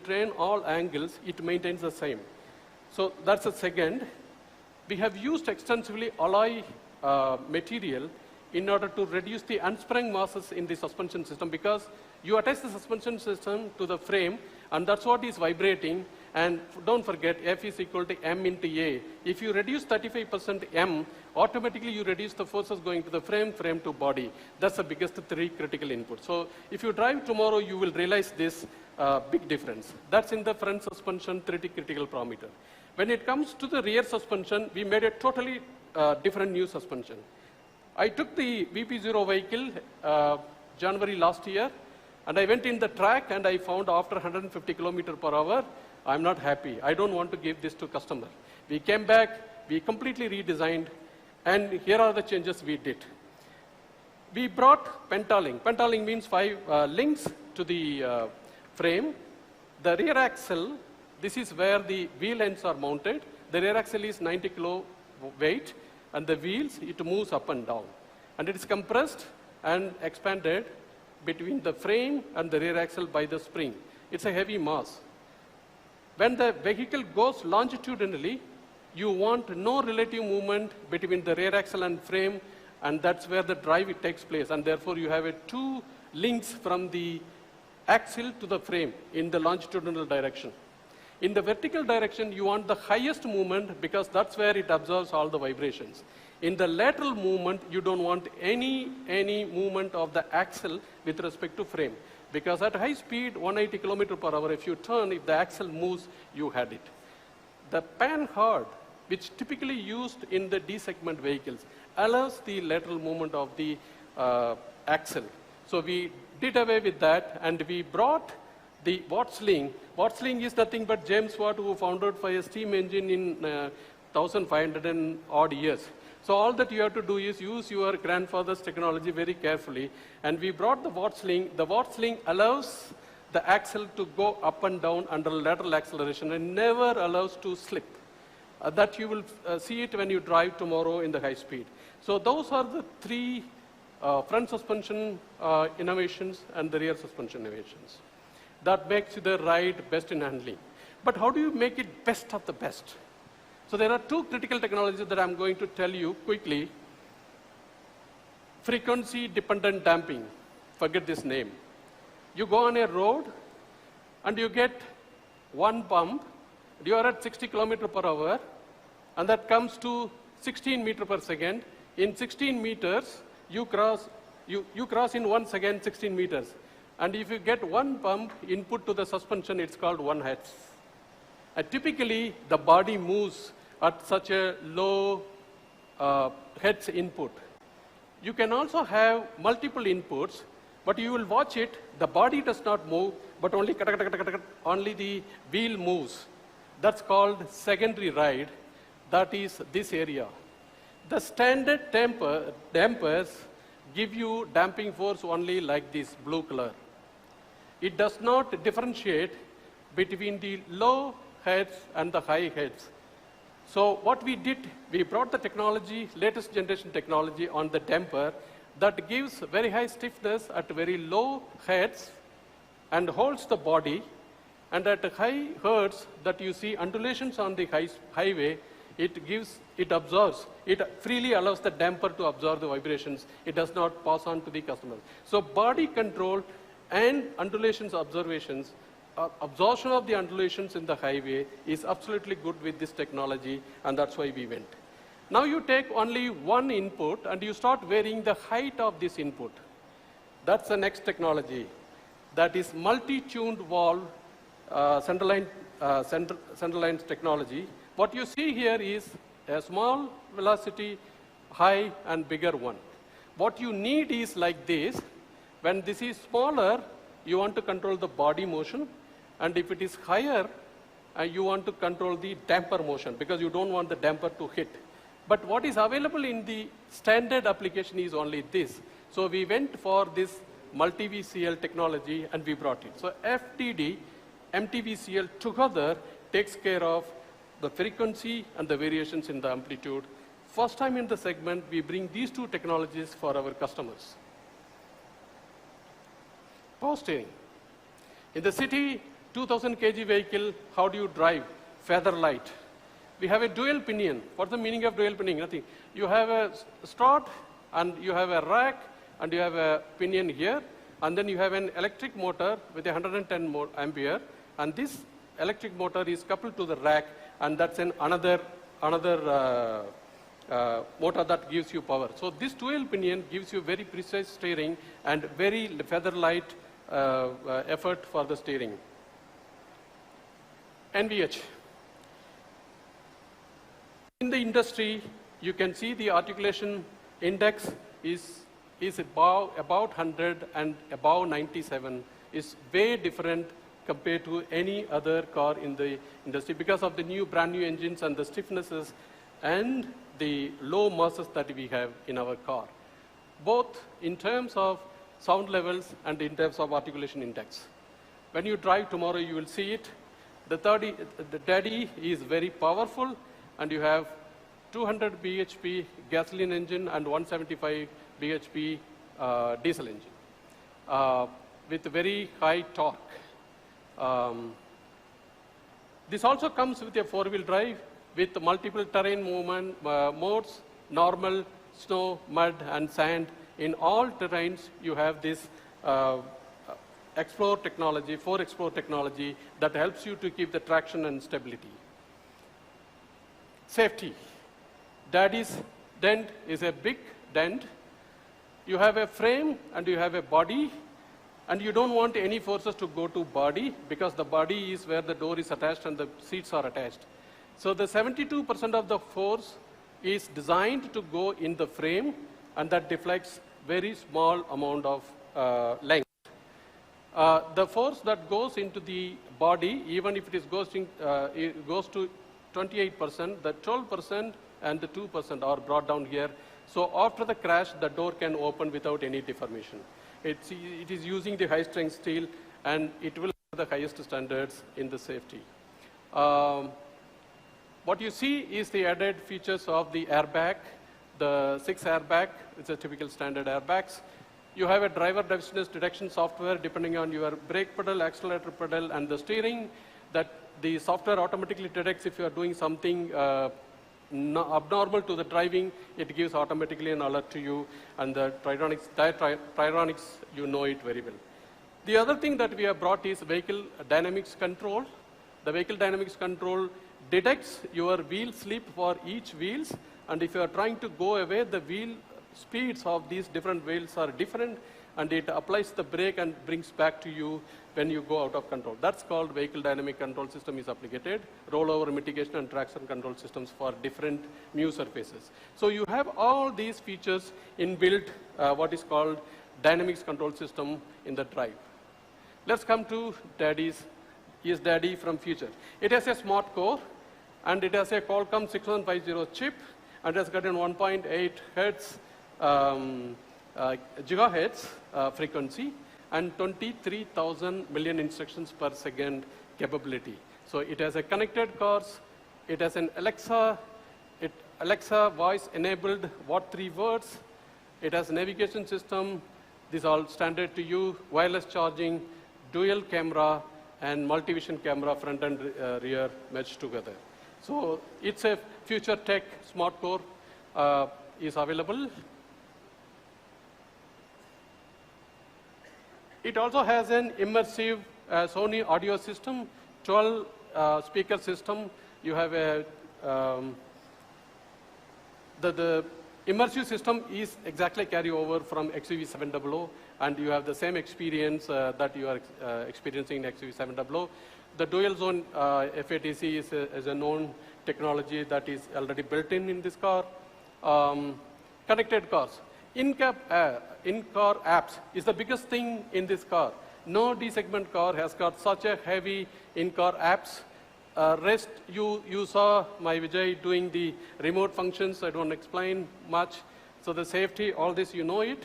train all angles, it maintains the same. So that's the second. We have used extensively alloy material in order to reduce the unsprung masses in the suspension system, because you attach the suspension system to the frame and that's what is vibrating. And don't forget, F is equal to M into A. If you reduce 35% M, automatically you reduce the forces going to the frame, frame to body. That's the biggest 3 critical inputs. So if you drive tomorrow, you will realize this big difference. That's in the front suspension 30 critical parameter. When it comes to the rear suspension, we made a totally different new suspension. I took the VP0 vehicle January last year, and I went in the track and I found after 150 kilometers per hour, I'm not happy. I don't want to give this to customer. We came back, we completely redesigned, and here are the changes we did. We brought pentalink. Pentalink means 5 links to the frame. The rear axle, this is where the wheel ends are mounted. The rear axle is 90 kilo weight, and the wheels, it moves up and down. And it is compressed and expanded between the frame and the rear axle by the spring. It's a heavy mass. When the vehicle goes longitudinally, you want no relative movement between the rear axle and frame, and that's where the drive it takes place. And therefore, you have 2 links from the axle to the frame in the longitudinal direction. In the vertical direction, you want the highest movement because that's where it absorbs all the vibrations. In the lateral movement, you don't want any movement of the axle with respect to frame. Because at high speed, 180 kilometers per hour, if you turn, if the axle moves, you had it. The pan hard, which typically used in the D segment vehicles, allows the lateral movement of the axle. So we did away with that, and we brought the Watt sling. Watt sling is nothing but James Watt, who founded for a steam engine in 1500 and odd years. So all that you have to do is use your grandfather's technology very carefully. And we brought the Watt sling. The Watt sling allows the axle to go up and down under lateral acceleration and never allows to slip. That you will see it when you drive tomorrow in the high speed. So those are the 3 front suspension innovations and the rear suspension innovations. That makes the ride best in handling. But how do you make it best of the best? So there are 2 critical technologies that I'm going to tell you quickly. Frequency-dependent damping. Forget this name. You go on a road and you get 1 pump. You are at 60 kilometers per hour, and that comes to 16 meters per second. In 16 meters, you cross in 1 second 16 meters. And if you get 1 pump input to the suspension, it's called 1 hertz. Typically, the body moves at such a low hertz input. You can also have multiple inputs, but you will watch it, the body does not move, but only the wheel moves. That's called secondary ride. That is this area. The standard dampers give you damping force only like this blue color. It does not differentiate between the low heads and the high heads. So what we did, we brought the technology, latest generation technology on the damper that gives very high stiffness at very low heads and holds the body, and at high hertz that you see undulations on the highway, it absorbs, it freely allows the damper to absorb the vibrations. It does not pass on to the customer. So body control and undulations observations, absorption of the undulations in the highway is absolutely good with this technology, and that's why we went. Now you take only one input and you start varying the height of this input. That's the next technology. That is multi-tuned valve central line technology. What you see here is a small velocity, high and bigger one. What you need is like this. When this is smaller, you want to control the body motion, and if it is higher, you want to control the damper motion because you don't want the damper to hit. But what is available in the standard application is only this. So we went for this multi-VCL technology and we brought it. So FTD, MTVCL together takes care of the frequency and the variations in the amplitude. First time in the segment, we bring these two technologies for our customers. Power steering. In the city, 2000 kg vehicle, how do you drive? Feather light. We have a dual pinion. What's the meaning of dual pinion? Nothing. You have a strut, and you have a rack, and you have a pinion here, and then you have an electric motor with 110 ampere, and this electric motor is coupled to the rack, and that's another motor that gives you power. So this dual pinion gives you very precise steering and very feather light effort for the steering. NVH. In the industry, you can see the articulation index is above 100 and above 97 is way different compared to any other car in the industry because of the brand new engines and the stiffnesses and the low masses that we have in our car, both in terms of sound levels and in terms of articulation index. When you drive tomorrow, you will see it. The Daddy is very powerful, and you have 200 bhp gasoline engine and 175 bhp diesel engine with very high torque. This also comes with a four-wheel drive with multiple terrain movement modes, normal, snow, mud, and sand. In all terrains, you have this Explore technology, 4Explore technology that helps you to keep the traction and stability. Safety. Daddy's dent is a big dent. You have a frame and you have a body, and you don't want any forces to go to body because the body is where the door is attached and the seats are attached. So the 72% of the force is designed to go in the frame, and that deflects very small amount of length. The force that goes into the body, even if it goes to 28%, the 12% and the 2% are brought down here. So after the crash, the door can open without any deformation. It is using the high-strength steel, and it will have the highest standards in the safety. What you see is the added features of the airbag, the 6 airbag. It's a typical standard airbags. You have a driver distance detection software depending on your brake pedal, accelerator pedal, and the steering, that the software automatically detects if you are doing something abnormal to the driving. It gives automatically an alert to you, and the Trironics, you know it very well. The other thing that we have brought is vehicle dynamics control. The vehicle dynamics control detects your wheel slip for each wheels, and if you are trying to go away, the wheel speeds of these different wheels are different, and it applies the brake and brings back to you when you go out of control. That's called vehicle dynamic control system is applied, rollover mitigation and traction control systems for different mu surfaces. So you have all these features inbuilt, what is called dynamics control system in the drive. Let's come to Daddy's from future. It has a smart core, and it has a Qualcomm 6150 chip, and it has got a 1.8 hertz gigahertz frequency and 23,000 million instructions per second capability. So it has a connected cars, it has an Alexa voice enabled what 3 words, it has navigation system, these are all standard to you, wireless charging, dual camera, and multi-vision camera front and rear merged together. So it's a future tech smart core is available. It also has an immersive Sony audio system, 12 speaker system. You have a, the immersive system is exactly carry over from XUV 700, and you have the same experience that you are experiencing in XUV700. The dual zone FATC is a known technology that is already built in this car. Connected cars. In-car apps is the biggest thing in this car. No D-segment car has got such a heavy in-car apps. Rest, you saw my Vijay doing the remote functions. I don't explain much. So the safety, all this, you know it.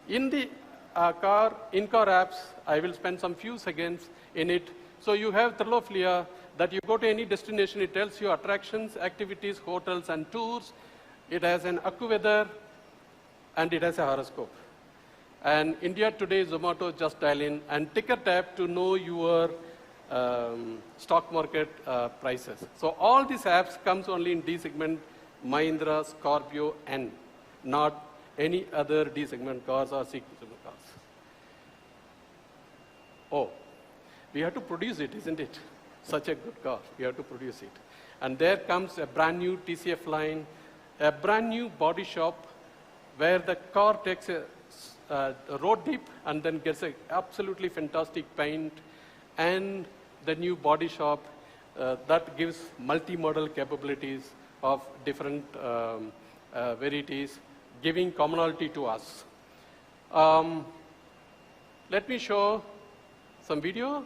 In the in-car apps, I will spend some few seconds in it. So you have Trilophilia that you go to any destination, it tells you attractions, activities, hotels, and tours. It has an AccuWeather, and it has a horoscope. And India Today, Zomato, just dial in, and Ticker Tab to know your stock market prices. So all these apps comes only in D-segment Mahindra Scorpio N, not any other D-segment cars or C-segment cars. Oh, we have to produce it, isn't it? Such a good car, we have to produce it. And there comes a brand new TCF line, a brand new body shop where the car takes a road dip and then gets an absolutely fantastic paint, and the new body shop that gives multi-model capabilities of different varieties, giving commonality to us. Let me show some video.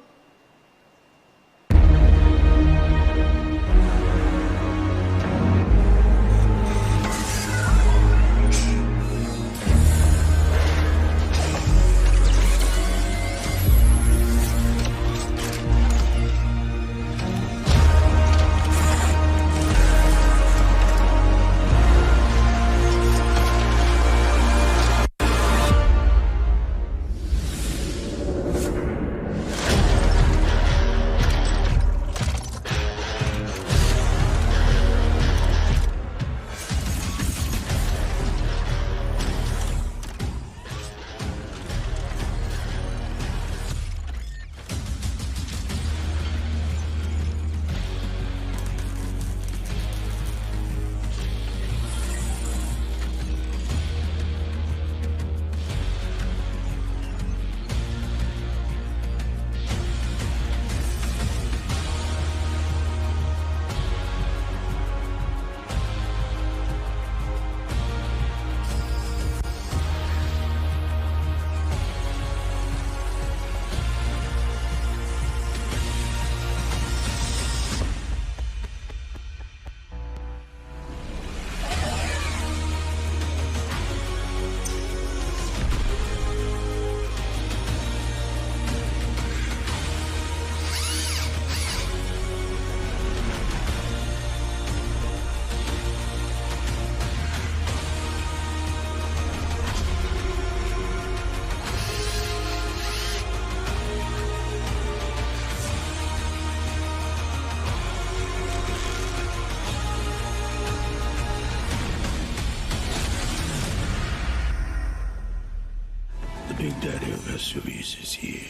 Big Daddy of SUVs is here.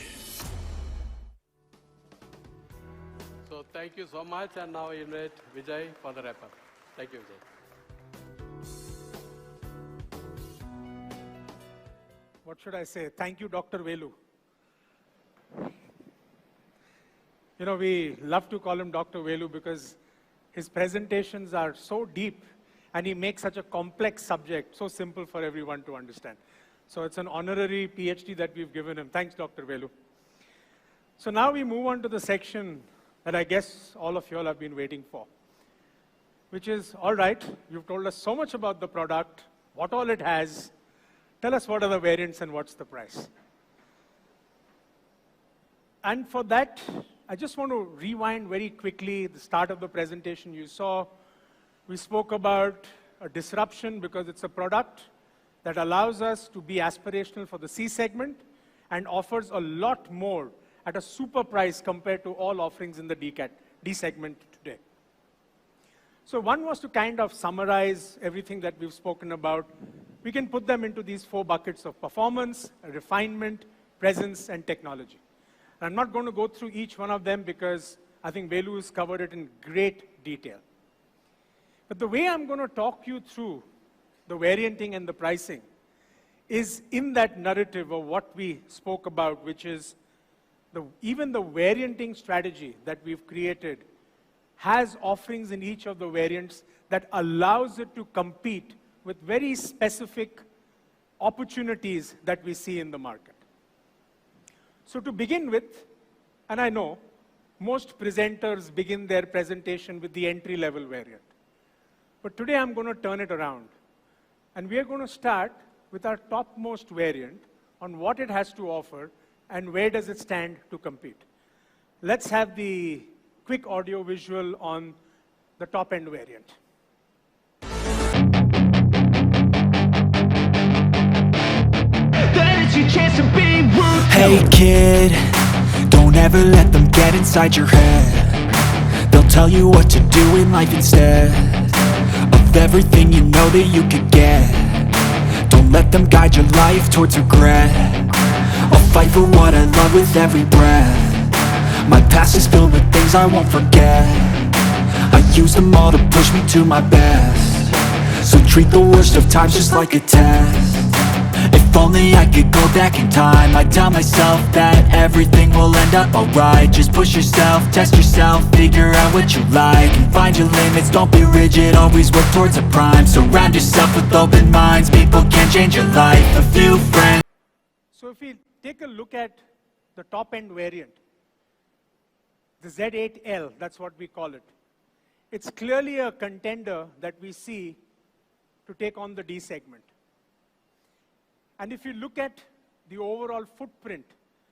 So thank you so much, and now I invite Vijay for the wrap-up. Thank you, Vijay. What should I say? Thank you, Dr. Velu. You know, we love to call him Dr. Velu because his presentations are so deep and he makes such a complex subject so simple for everyone to understand. So it's an honorary PhD that we've given him. Thanks, Dr. Velu. So now we move on to the section that I guess all of you all have been waiting for, which is, all right, you've told us so much about the product, what all it has. Tell us what are the variants and what's the price. And for that, I just want to rewind very quickly the start of the presentation you saw. We spoke about a disruption because it's a product that allows us to be aspirational for the C segment and offers a lot more at a super price compared to all offerings in the D segment today. So one was to kind of summarize everything that we've spoken about. We can put them into these 4 buckets of performance, refinement, presence, and technology. And I'm not going to go through each one of them because I think Velu has covered it in great detail. But the way I'm going to talk you through the varianting and the pricing is in that narrative of what we spoke about, which is even the varianting strategy that we've created has offerings in each of the variants that allows it to compete with very specific opportunities that we see in the market. So to begin with, and I know most presenters begin their presentation with the entry-level variant. But today I'm going to turn it around. And we are going to start with our topmost variant on what it has to offer and where does it stand to compete. Let's have the quick audio visual on the top-end variant. Hey kid, don't ever let them get inside your head. They'll tell you what to do in life instead of everything you know that you could get. Don't let them guide your life towards regret. I'll fight for what I love with every breath. My past is filled with things I won't forget. I use them all to push me to my best. So treat the worst of times just like a test. If only I could go back in time, I'd tell myself that everything will end up alright. Just push yourself, test yourself, figure out what you like, and find your limits, don't be rigid, always work towards a prime. Surround yourself with open minds, people can change your life. A few friends. So if we take a look at the top-end variant, the Z8L, that's what we call it. It's clearly a contender that we see to take on the D segment. And if you look at the overall footprint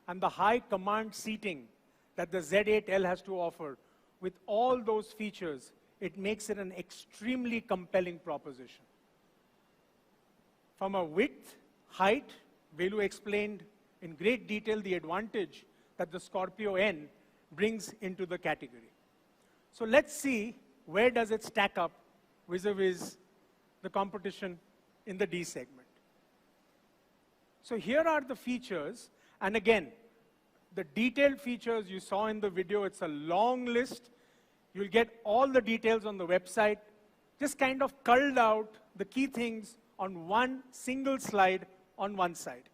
and the high command seating that the Z8L has to offer, with all those features, it makes it an extremely compelling proposition. From a width, height, Velu explained in great detail the advantage that the Scorpio N brings into the category. So let's see where does it stack up vis-a-vis the competition in the D segment. So here are the features, and again, the detailed features you saw in the video, it's a long list. You'll get all the details on the website, just kind of culled out the key things on one single slide on one side.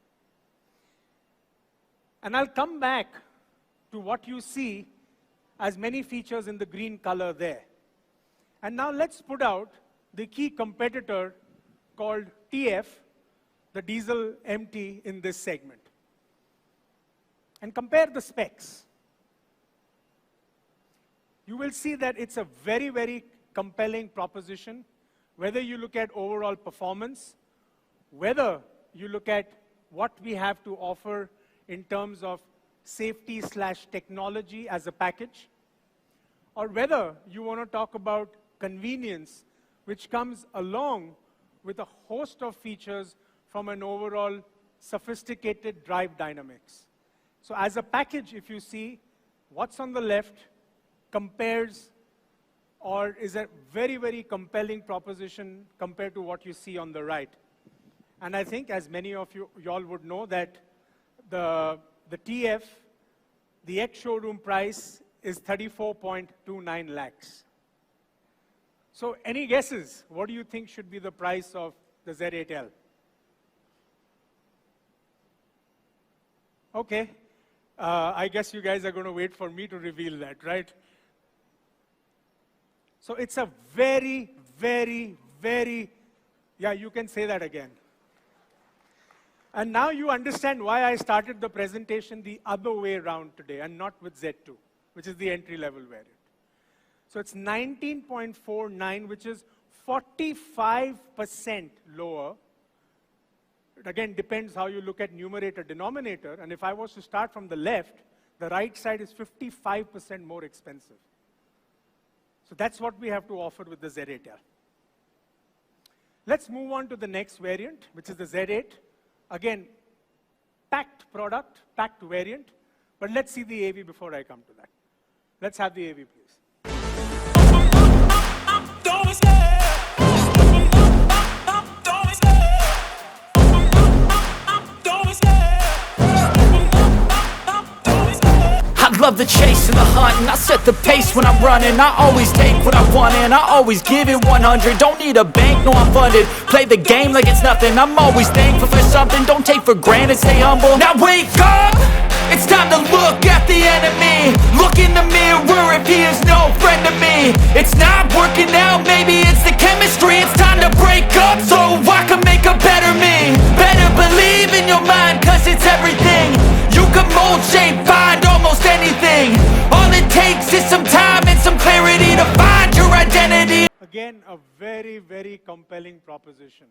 And I'll come back to what you see as many features in the green color there. And now let's put out the key competitor called TF, the diesel MT in this segment, and compare the specs. You will see that it's a very, very compelling proposition, whether you look at overall performance, whether you look at what we have to offer in terms of safety/technology as a package, or whether you want to talk about convenience, which comes along with a host of features from an overall sophisticated drive dynamics. So as a package, if you see, what's on the left compares or is a very, very compelling proposition compared to what you see on the right. And I think, as many of you all would know, that the TF, the ex-showroom price is 34.29 lakhs. So any guesses? What do you think should be the price of the Z8L? Okay, I guess you guys are going to wait for me to reveal that, right? So it's a very, very, very, yeah, you can say that again. And now you understand why I started the presentation the other way around today and not with Z2, which is the entry-level variant. So it's 19.49, which is 45% lower. It again depends how you look at numerator, denominator. And if I was to start from the left, the right side is 55% more expensive. So that's what we have to offer with the Z8L. Let's move on to the next variant, which is the Z8. Again, packed product, packed variant. But let's see the AV before I come to that. Let's have the AV, please. love the chase and the hunt, and I set the pace when I'm running. I always take what I want and I always give it 100. Don't need a bank, no I'm funded. Play the game like it's nothing. I'm always thankful for something. Don't take for granted, stay humble. Now wake up! It's time to look at the enemy. Look in the mirror if he is no friend to me. It's not working out, maybe it's the chemistry. It's time to break up so I can make a better me. Better believe in your mind, cause it's everything. You can mold, shape, find almost anything. All it takes is some time and some clarity to find your identity. Again, a very, very compelling proposition.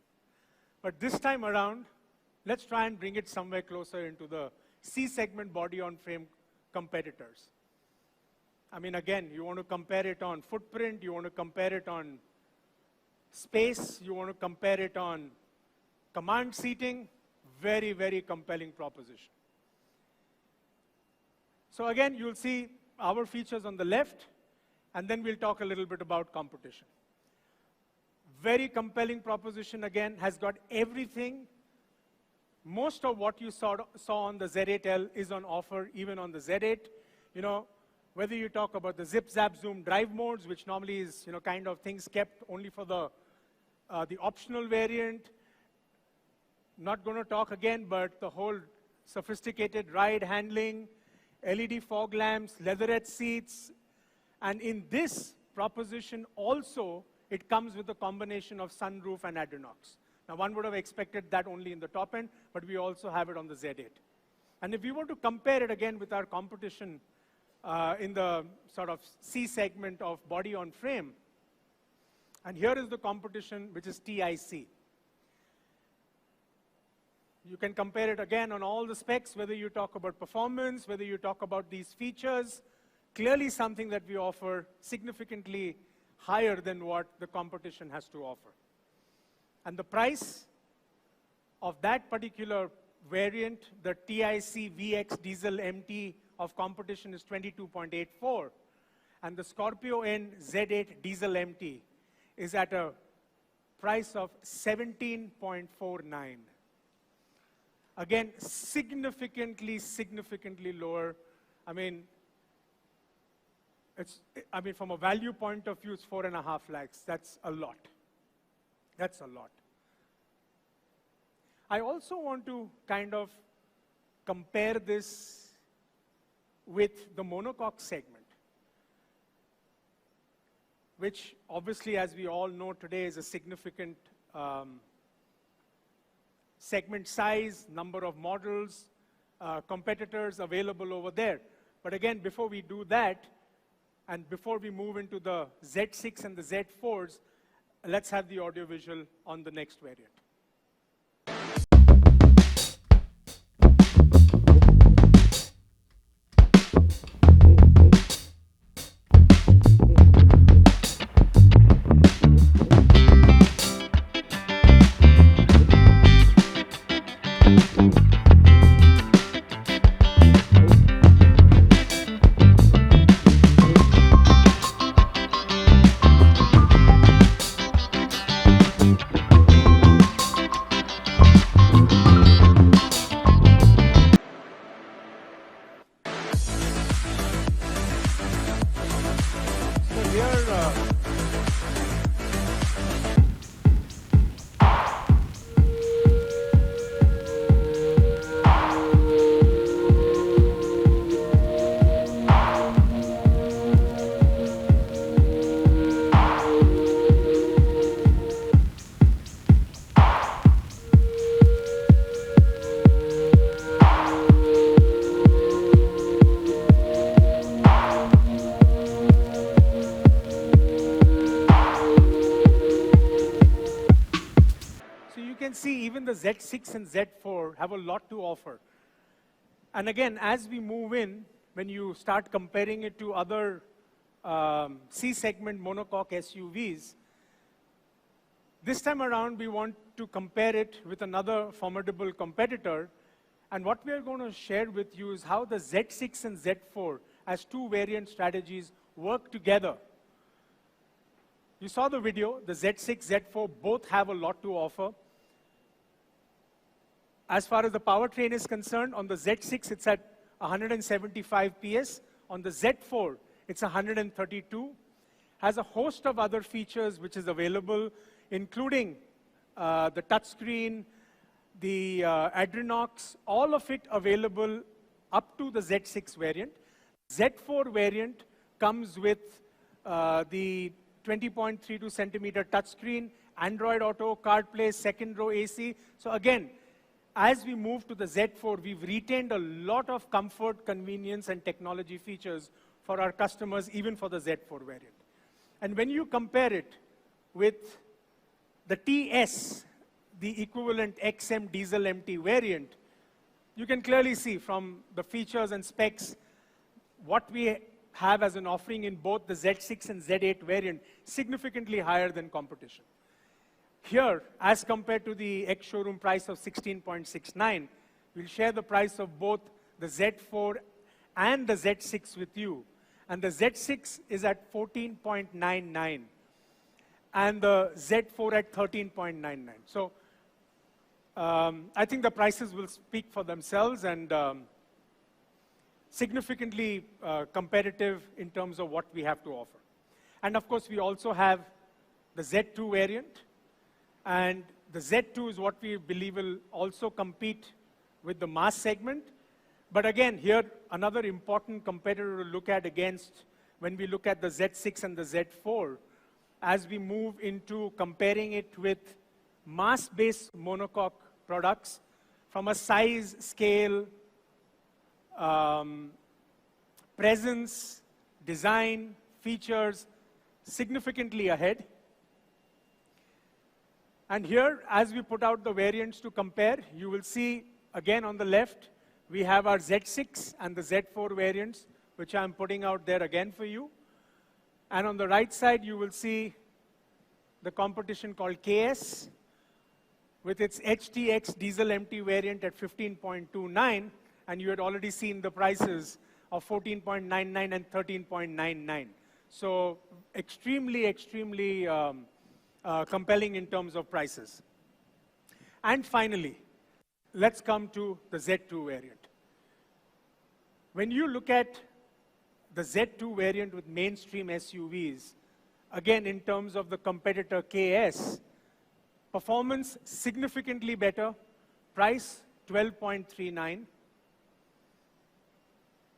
But this time around, let's try and bring it somewhere closer into the C-segment body-on-frame competitors. I mean, again, you want to compare it on footprint, you want to compare it on space, you want to compare it on command seating. Very, very compelling proposition. So again, you'll see our features on the left, and then we'll talk a little bit about competition. Very compelling proposition, again, has got everything. Most of what you saw on the Z8L is on offer even on the Z8. You know, whether you talk about the zip, zap, zoom drive modes, which normally is, you know, kind of things kept only for the optional variant. Not going to talk again, but the whole sophisticated ride handling, LED fog lamps, leatherette seats. And in this proposition also, it comes with a combination of sunroof and Adrenox. Now, one would have expected that only in the top end, but we also have it on the Z8. And if we were to compare it again with our competition in the sort of C segment of body on frame, and here is the competition, which is TIC. You can compare it again on all the specs, whether you talk about performance, whether you talk about these features. Clearly something that we offer significantly higher than what the competition has to offer. And the price of that particular variant, the TIC VX Diesel MT of competition is 22.84. And the Scorpio N Z8 Diesel MT is at a price of 17.49. Again, significantly lower. I mean, from a value point of view, it's 4.5 lakhs. That's a lot. That's a lot. I also want to kind of compare this with the monocoque segment, which obviously, as we all know today, is a significant segment size, number of models, competitors available over there. But again, before we do that, and before we move into the Z6 and the Z4s, let's have the audio-visual on the next variant. The Z6 and Z4 have a lot to offer. And again, as we move in, when you start comparing it to other C-segment monocoque SUVs, this time around we want to compare it with another formidable competitor. And what we are going to share with you is how the Z6 and Z4 as two variant strategies work together. You saw the video, the Z6, Z4 both have a lot to offer. As far as the powertrain is concerned, on the Z6, it's at 175 PS. On the Z4, it's 132. Has a host of other features which is available, including the touchscreen, the Adrenox, all of it available up to the Z6 variant. Z4 variant comes with the 20.32 centimeter touchscreen, Android Auto, CarPlay, second row AC. So again, as we move to the Z4, we've retained a lot of comfort, convenience, and technology features for our customers, even for the Z4 variant. And when you compare it with the TS, the equivalent XM diesel MT variant, you can clearly see from the features and specs what we have as an offering in both the Z6 and Z8 variant, significantly higher than competition. Here, as compared to the ex-showroom price of 16.69, we'll share the price of both the Z4 and the Z6 with you. And the Z6 is at 14.99 and the Z4 at 13.99. So I think the prices will speak for themselves and significantly competitive in terms of what we have to offer. And of course, we also have the Z2 variant. And the Z2 is what we believe will also compete with the mass segment. But again, here, another important competitor to look at against when we look at the Z6 and the Z4, as we move into comparing it with mass-based monocoque products from a size, scale, presence, design, features, significantly ahead. And here, as we put out the variants to compare, you will see, again on the left, we have our Z6 and the Z4 variants, which I'm putting out there again for you. And on the right side, you will see the competition called KS, with its HTX diesel MT variant at 15.29, and you had already seen the prices of 14.99 and 13.99. So extremely, extremely compelling in terms of prices. And finally, let's come to the Z2 variant. When you look at the Z2 variant with mainstream SUVs, again, in terms of the competitor KS, performance significantly better, price 12.39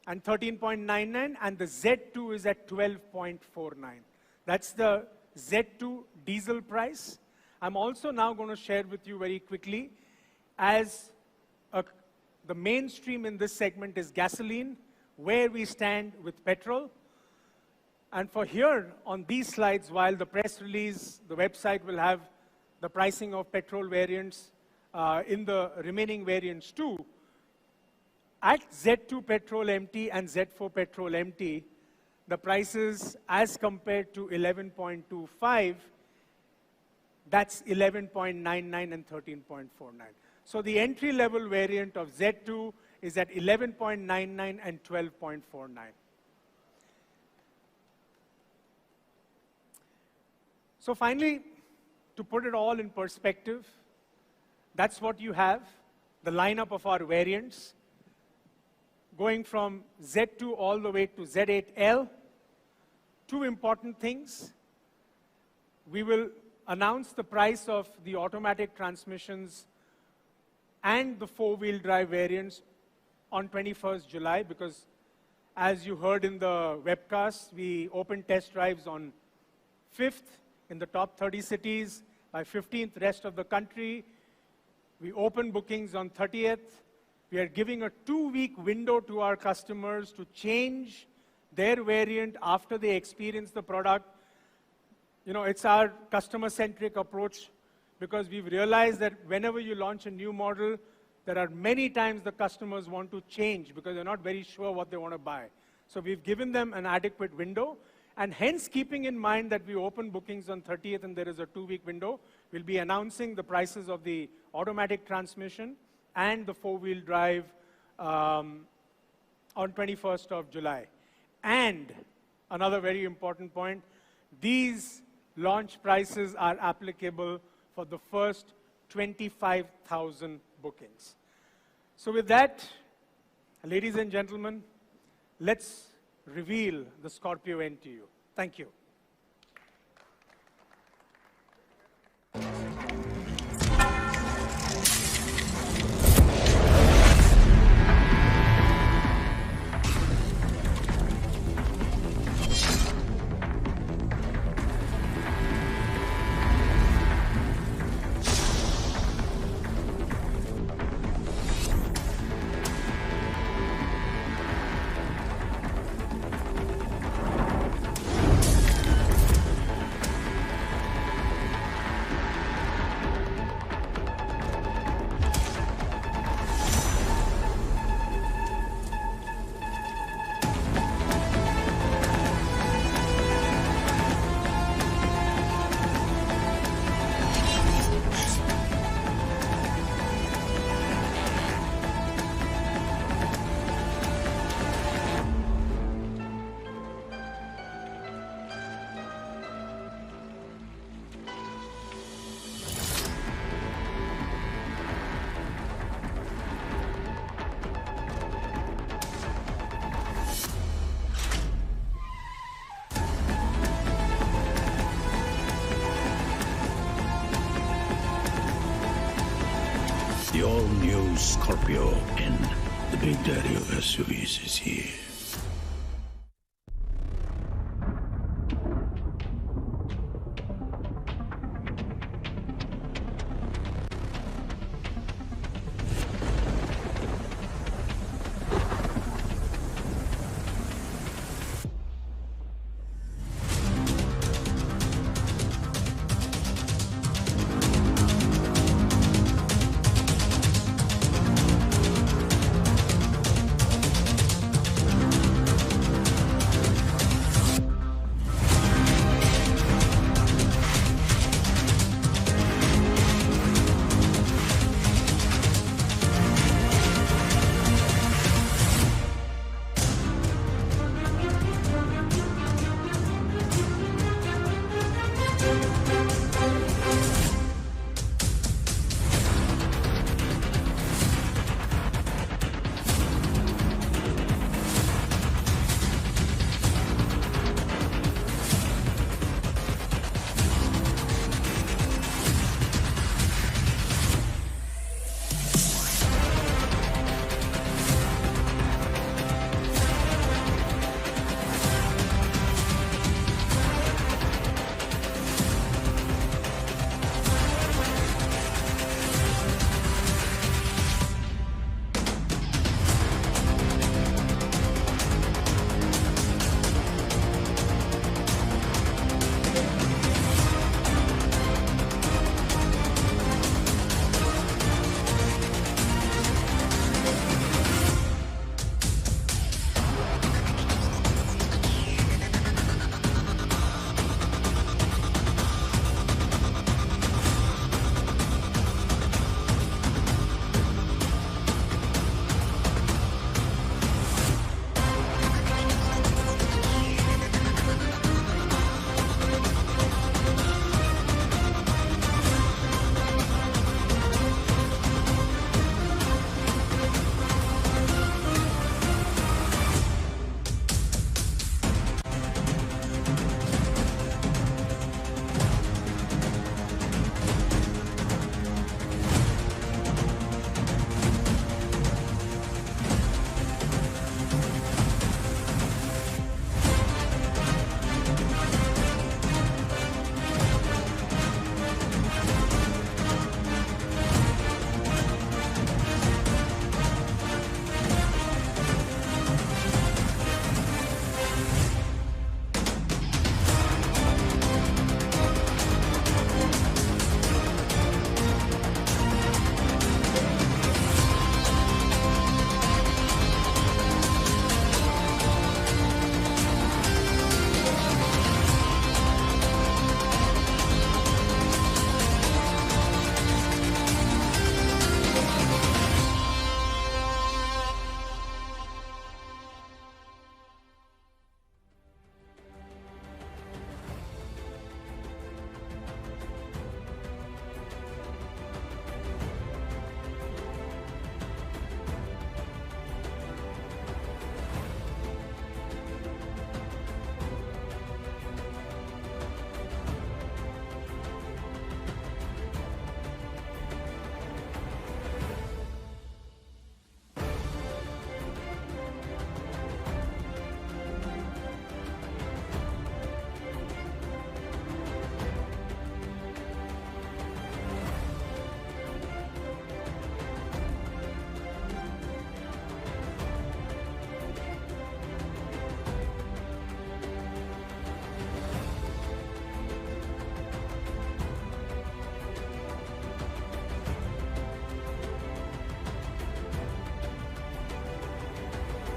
and 13.99, and the Z2 is at 12.49. That's the Z2 diesel price. I'm also now going to share with you very quickly, as the mainstream in this segment is gasoline, where we stand with petrol. And for here, on these slides, while the press release, the website will have the pricing of petrol variants in the remaining variants too, at Z2 petrol MT and Z4 petrol MT, the prices as compared to 11.25, that's 11.99 and 13.49. So the entry-level variant of Z2 is at 11.99 and 12.49. So finally, to put it all in perspective, that's what you have, the lineup of our variants, going from Z2 all the way to Z8L. Two important things. We will announce the price of the automatic transmissions and the four-wheel drive variants on 21st July, because as you heard in the webcast, we opened test drives on 5th in the top 30 cities, by 15th rest of the country. We open bookings on 30th. We are giving a 2-week window to our customers to change their variant after they experience the product. You know, it's our customer-centric approach, because we've realized that whenever you launch a new model, there are many times the customers want to change because they're not very sure what they want to buy. So we've given them an adequate window, and hence keeping in mind that we open bookings on 30th and there is a 2-week window, we'll be announcing the prices of the automatic transmission and the four-wheel drive on 21st of July. And another very important point, these launch prices are applicable for the first 25,000 bookings. So with that, ladies and gentlemen, let's reveal the Scorpio N to you. Thank you. The all-new Scorpio N, the big daddy of SUVs, is here.